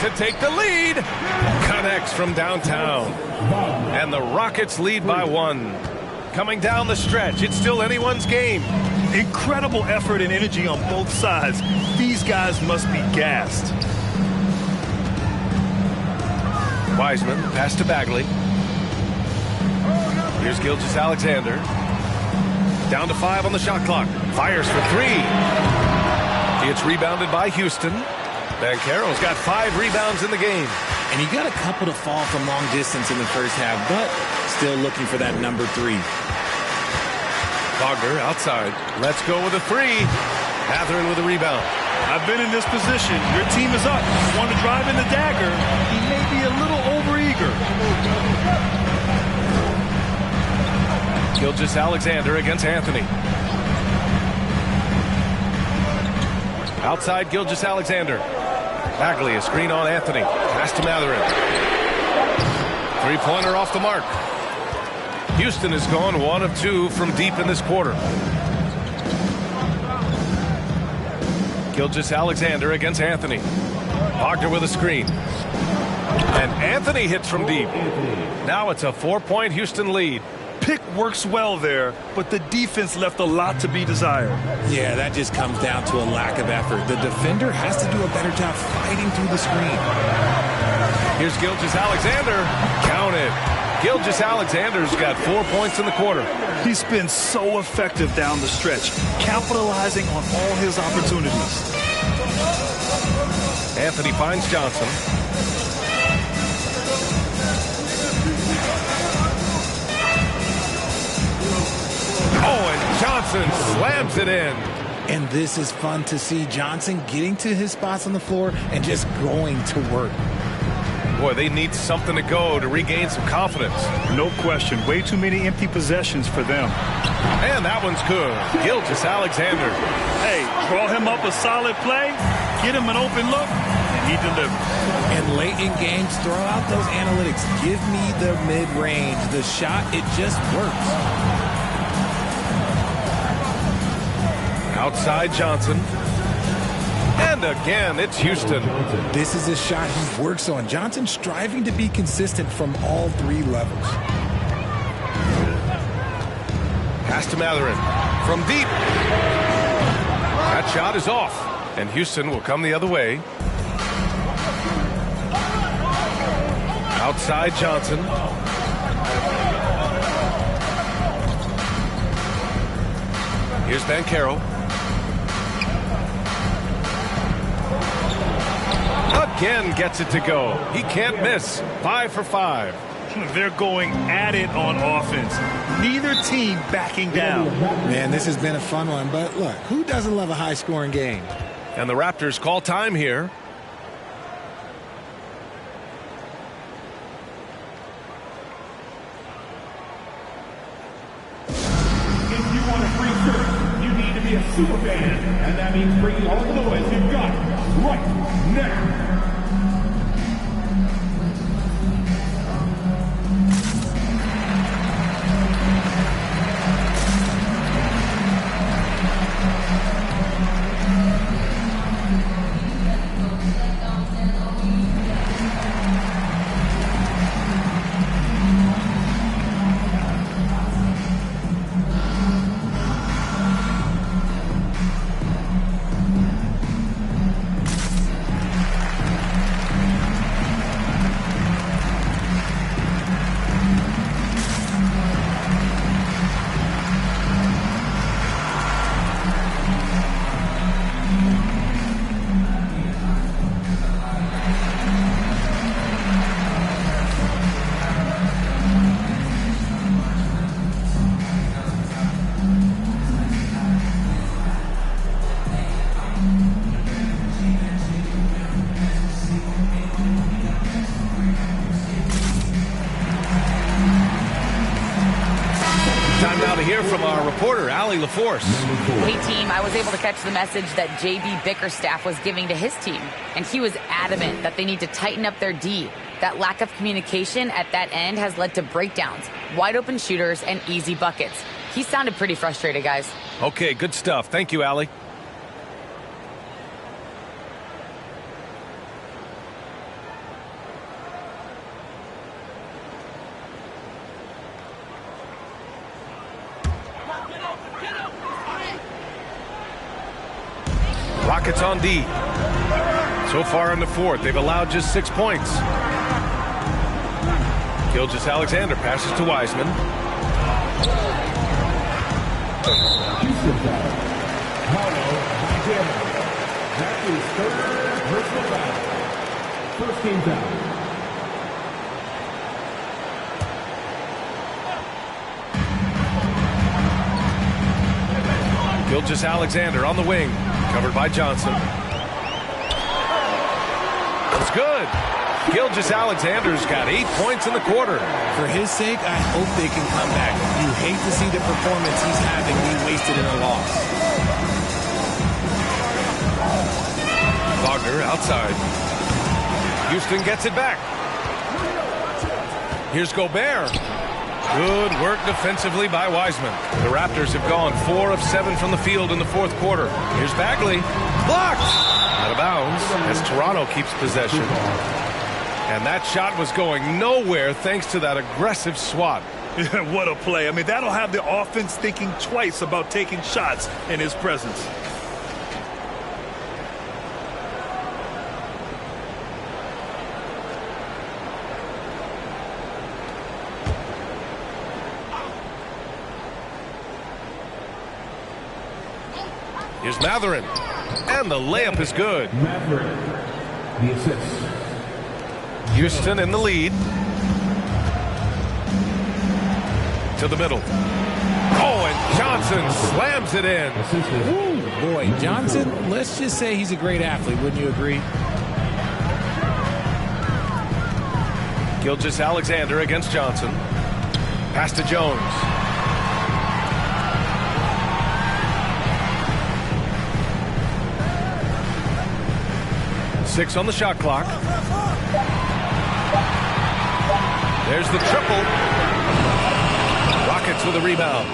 To take the lead. Connects from downtown. And the Rockets lead by 1. Coming down the stretch, it's still anyone's game. Incredible effort and energy on both sides. These guys must be gassed. Wiseman, pass to Bagley. Here's Gilgeous-Alexander. Down to 5 on the shot clock. Fires for 3. It's rebounded by Houston. Banchero's got 5 rebounds in the game. And he got a couple to fall from long distance in the first half, but still looking for that number 3. Wagner outside. Let's go with a 3. Matherin with a rebound. I've been in this position. Your team is up. You want to drive in the dagger. He may be a little overeager. Gilgeous-Alexander against Anthony. Outside Gilgeous-Alexander. Bagley, a screen on Anthony. Pass to Matherin. 3-pointer off the mark. Houston has gone 1 of 2 from deep in this quarter. Gilgeous-Alexander against Anthony. Wagner with a screen. And Anthony hits from deep. Now it's a 4-point Houston lead. Pick works well there, but the defense left a lot to be desired. Yeah, that just comes down to a lack of effort. The defender has to do a better job fighting through the screen. Here's Gilgeous-Alexander. Count it. Gilgeous-Alexander's got 4 points in the quarter. He's been so effective down the stretch, capitalizing on all his opportunities. Anthony finds Johnson. Oh, and Johnson slams it in. And this is fun to see. Johnson getting to his spots on the floor and just going to work. Boy, they need something to go to regain some confidence. No question. Way too many empty possessions for them. And that one's good. Gilgeous-Alexander. Hey, draw him up a solid play, get him an open look, and he delivers. And late in games, throw out those analytics. Give me the mid-range. The shot, it just works. Outside Johnson. And again, it's Houston. This is a shot he works on. Johnson striving to be consistent from all 3 levels. Pass to Matherin. From deep. That shot is off. And Houston will come the other way. Outside Johnson. Here's Banchero. Again gets it to go. He can't miss. 5 for 5. They're going at it on offense. Neither team backing down. Man, this has been a fun one. But look, who doesn't love a high-scoring game? And the Raptors call time here. If you want a free shirt, you need to be a super fan. And that means bringing all the noise you've got right now. Time now to hear from our reporter, Allie LaForce. Hey, team, I was able to catch the message that J.B. Bickerstaff was giving to his team, and he was adamant that they need to tighten up their D. That lack of communication at that end has led to breakdowns, wide open shooters, and easy buckets. He sounded pretty frustrated, guys. Okay, good stuff. Thank you, Allie. Rockets on D. So far in the fourth, they've allowed just 6 points. Gilgeous-Alexander passes to Wiseman. That is third personal foul. First team foul. Gilgeous-Alexander on the wing. Covered by Johnson. It's good. Gilgeous-Alexander's got 8 points in the quarter. For his sake, I hope they can come back. You hate to see the performance he's having be wasted in a loss. Wagner outside. Houston gets it back. Here's Gobert. Good work defensively by Wiseman. The Raptors have gone 4 of 7 from the field in the fourth quarter. Here's Bagley. Blocked! Out of bounds as Toronto keeps possession. And that shot was going nowhere thanks to that aggressive swat. What a play. I mean, that'll have the offense thinking twice about taking shots in his presence. Here's Mathurin. And the layup is good. Mathurin, the assist. Houston in the lead. To the middle. Oh, and Johnson slams it in. Ooh, boy, Johnson, let's just say he's a great athlete. Wouldn't you agree? Gilgeous-Alexander against Johnson. Pass to Jones. Six on the shot clock. There's the triple. Rockets with a rebound.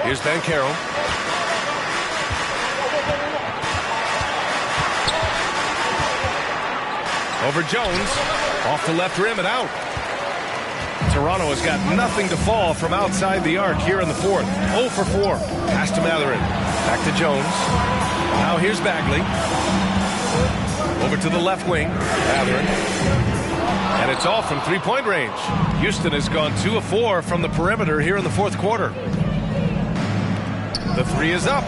Here's Banchero. Over Jones. Off the left rim and out. Toronto has got nothing to fall from outside the arc here in the fourth. 0 for 4. Pass to Matherin. Back to Jones. Now here's Bagley. Over to the left wing. Matherin. And it's all from three-point range. Houston has gone 2 of 4 from the perimeter here in the fourth quarter. The three is up.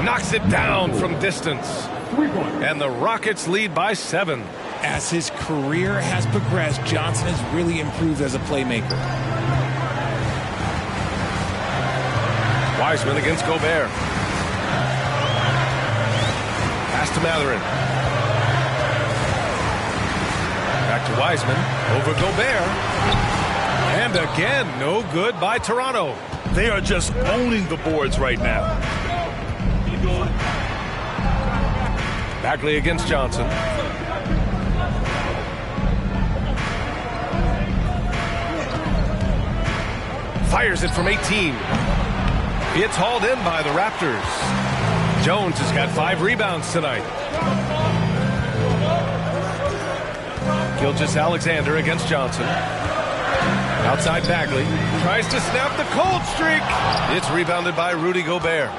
Knocks it down from distance. And the Rockets lead by 7. As his career has progressed, Johnson has really improved as a playmaker. Wiseman against Gobert. Pass to Matherin. Back to Wiseman. Over Gobert. And again, no good by Toronto. They are just owning the boards right now. Bagley against Johnson. Fires it from 18. It's hauled in by the Raptors. Jones has got 5 rebounds tonight. Gilgeous-Alexander against Johnson. Outside Bagley. Tries to snap the cold streak. It's rebounded by Rudy Gobert.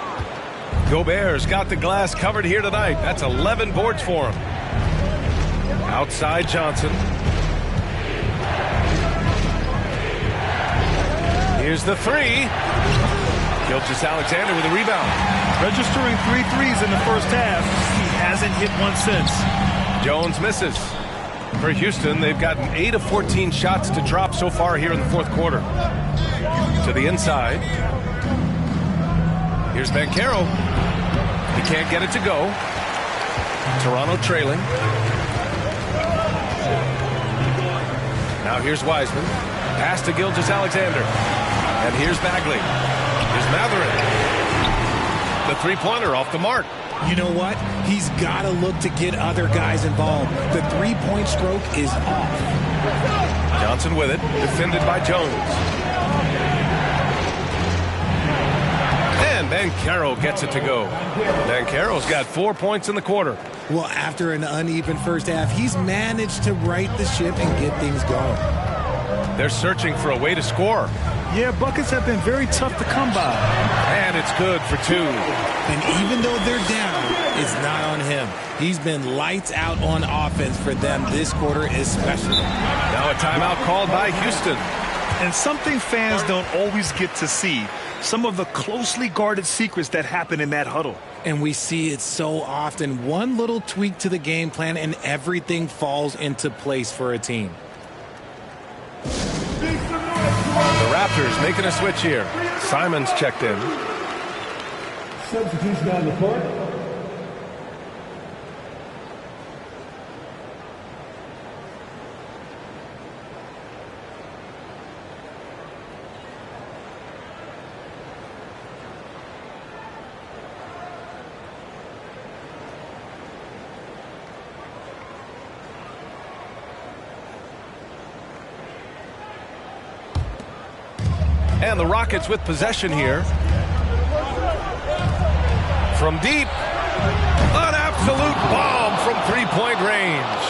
Gobert's got the glass covered here tonight. That's 11 boards for him. Outside Johnson. Here's the three. Gilgeous-Alexander with a rebound. Registering 3 threes in the first half. He hasn't hit one since. Jones misses. For Houston, they've gotten 8 of 14 shots to drop so far here in the fourth quarter. To the inside. Here's Banchero. He can't get it to go. Toronto trailing. Now here's Wiseman. Pass to Gilgeous-Alexander. And here's Bagley. Here's Matherin. The three-pointer off the mark. You know what? He's got to look to get other guys involved. The three-point stroke is off. Johnson with it. Defended by Jones. And Banchero gets it to go. Banchero's got 4 points in the quarter. Well, after an uneven first half, he's managed to right the ship and get things going. They're searching for a way to score. Yeah, buckets have been very tough to come by. And it's good for 2. And even though they're down, it's not on him. He's been lights out on offense for them this quarter especially. Now a timeout called by Houston. And something fans don't always get to see. Some of the closely guarded secrets that happen in that huddle. And we see it so often. One little tweak to the game plan and everything falls into place for a team. The Raptors making a switch here. Simons checked in. Substitution on the court. And the Rockets with possession here. From deep. An absolute bomb from three-point range.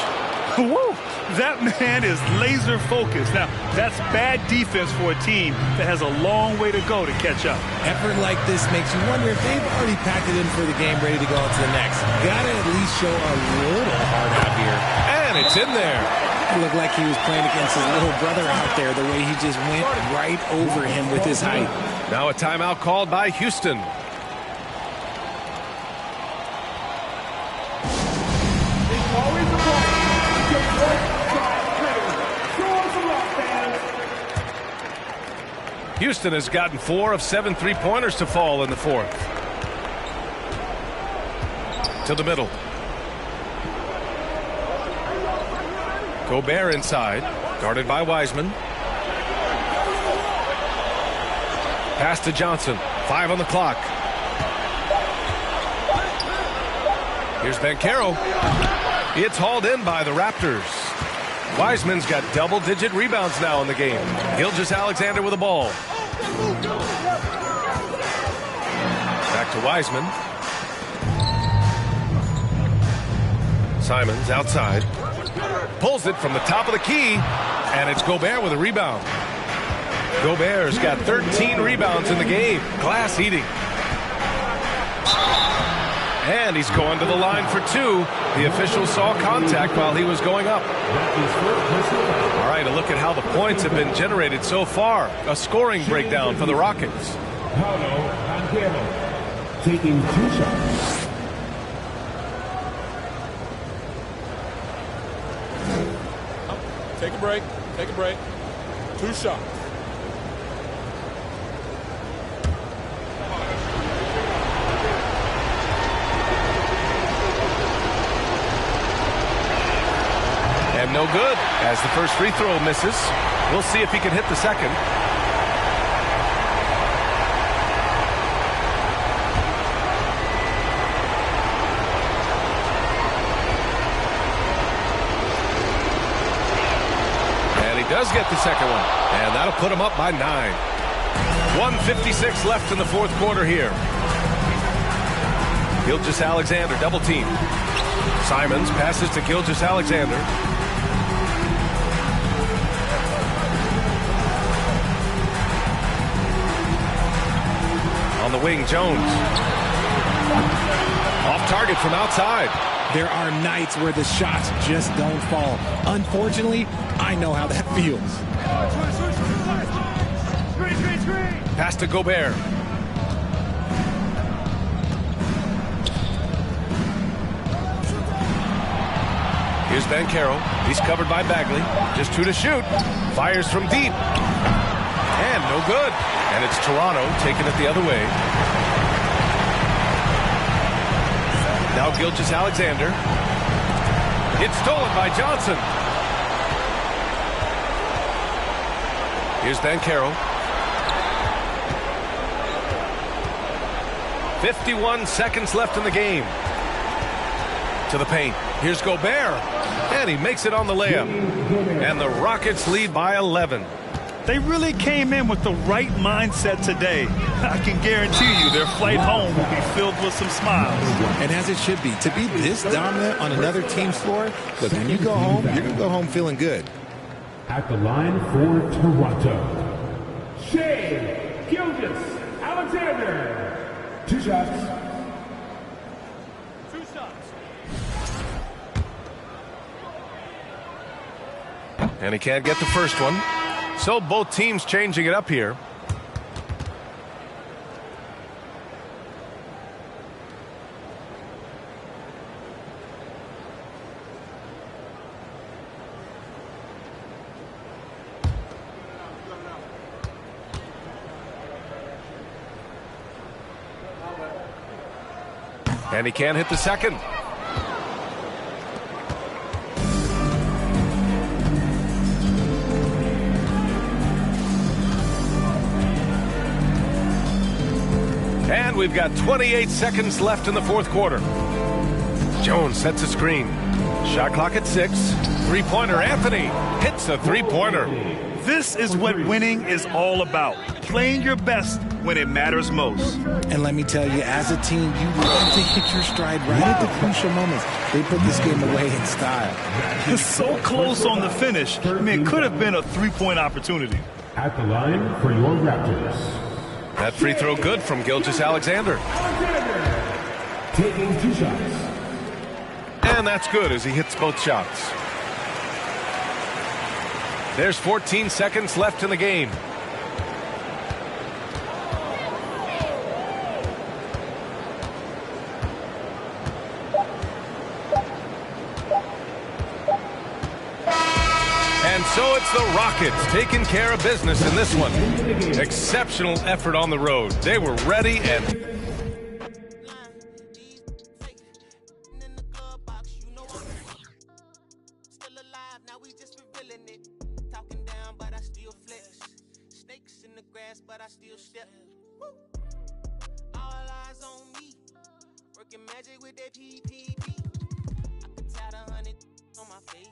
Woo! That man is laser focused. Now, that's bad defense for a team that has a long way to go to catch up. Effort like this makes you wonder if they've already packed it in for the game, ready to go on to the next. Gotta at least show a little heart out here. And it's in there. It looked like he was playing against his little brother out there, the way he just went right over him with his height. Now a timeout called by Houston. Houston has gotten 4 of 7 three-pointers to fall in the fourth. To the middle. Gobert inside, guarded by Wiseman. Pass to Johnson, 5 on the clock. Here's Banchero. It's hauled in by the Raptors. Wiseman's got double-digit rebounds now in the game. Gilgeous-Alexander with the ball. Back to Wiseman. Simons outside. Pulls it from the top of the key, and it's Gobert with a rebound. Gobert's got 13 rebounds in the game. Glass eating. And he's going to the line for two. The official saw contact while he was going up. All right, a look at how the points have been generated so far. A scoring breakdown for the Rockets. Taking 2 shots. Take a break. Take a break. 2 shots. And no good, as the first free throw misses. We'll see if he can hit the second. And he does get the second one. And that'll put him up by 9. 1:56 left in the fourth quarter here. Gilgeous-Alexander double team. Simons passes to Gilgeous-Alexander. On the wing, Jones. Off target from outside. There are nights where the shots just don't fall. Unfortunately, I know how that feels. Pass to Gobert. Here's Banchero. He's covered by Bagley. Just 2 to shoot. Fires from deep. And no good. And it's Toronto taking it the other way. Now Gilgeous-Alexander. It's stolen by Johnson. Here's Banchero. 51 seconds left in the game. To the paint. Here's Gobert. And he makes it on the layup. And the Rockets lead by 11. They really came in with the right mindset today. I can guarantee you their flight home will be filled with some smiles. And as it should be, to be this dominant on another team's floor, look, when you go home, you're going to go home feeling good. At the line for Toronto, Shea Gilgeous-Alexander. 2 shots. And he can't get the first one. So both teams changing it up here. And he can't hit the second. And we've got 28 seconds left in the fourth quarter. Jones sets a screen. Shot clock at 6. Three-pointer, Anthony hits a three-pointer. This is what winning is all about. Playing your best when it matters most. And let me tell you, as a team, you want to hit your stride right at the crucial moments. They put this game away in style. So close on the finish. I mean, it could have been a three-point opportunity. At the line for your Raptors. That free throw good from Gilgeous-Alexander. Taking 2 shots. And that's good as he hits both shots. There's 14 seconds left in the game. And so it's the Rockets taking care of business in this one. Exceptional effort on the road. They were ready and... But I still step. Woo. All eyes on me. Working magic with that PPP. I could tie the 100 on my face.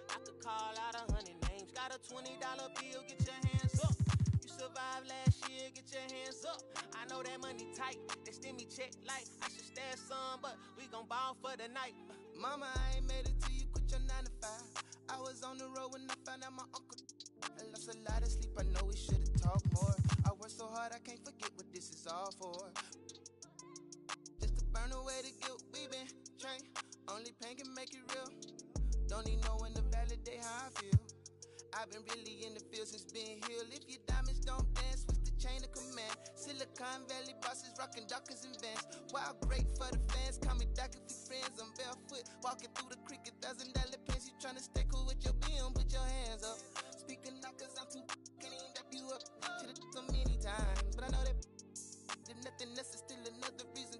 I could call out 100 names. Got a $20 bill, get your hands up. You survived last year, get your hands up. I know that money tight. They send me check like I should stash some, but we gon' ball for the night. Mama, I ain't made it till you quit your 9 to 5. I was on the road when I found out my uncle. lost a lot of sleep, I know we should've talked more. I work so hard, I can't forget what this is all for. Just to burn away the guilt, we been trained. Only pain can make it real. Don't need no one to validate how I feel. I've been really in the field since being healed. If your diamonds don't dance, switch the chain of command. Silicon Valley bosses rocking Dockers and Vans. Wild great for the fans, call me Doc if we friends. I'm barefoot, walking through the creek, $1,000 pants. You tryna stay cool with your BM, put your hands up. Speaking not cause I'm too can't even wrap you up. Should've so many times, but I know that if nothing else is still another reason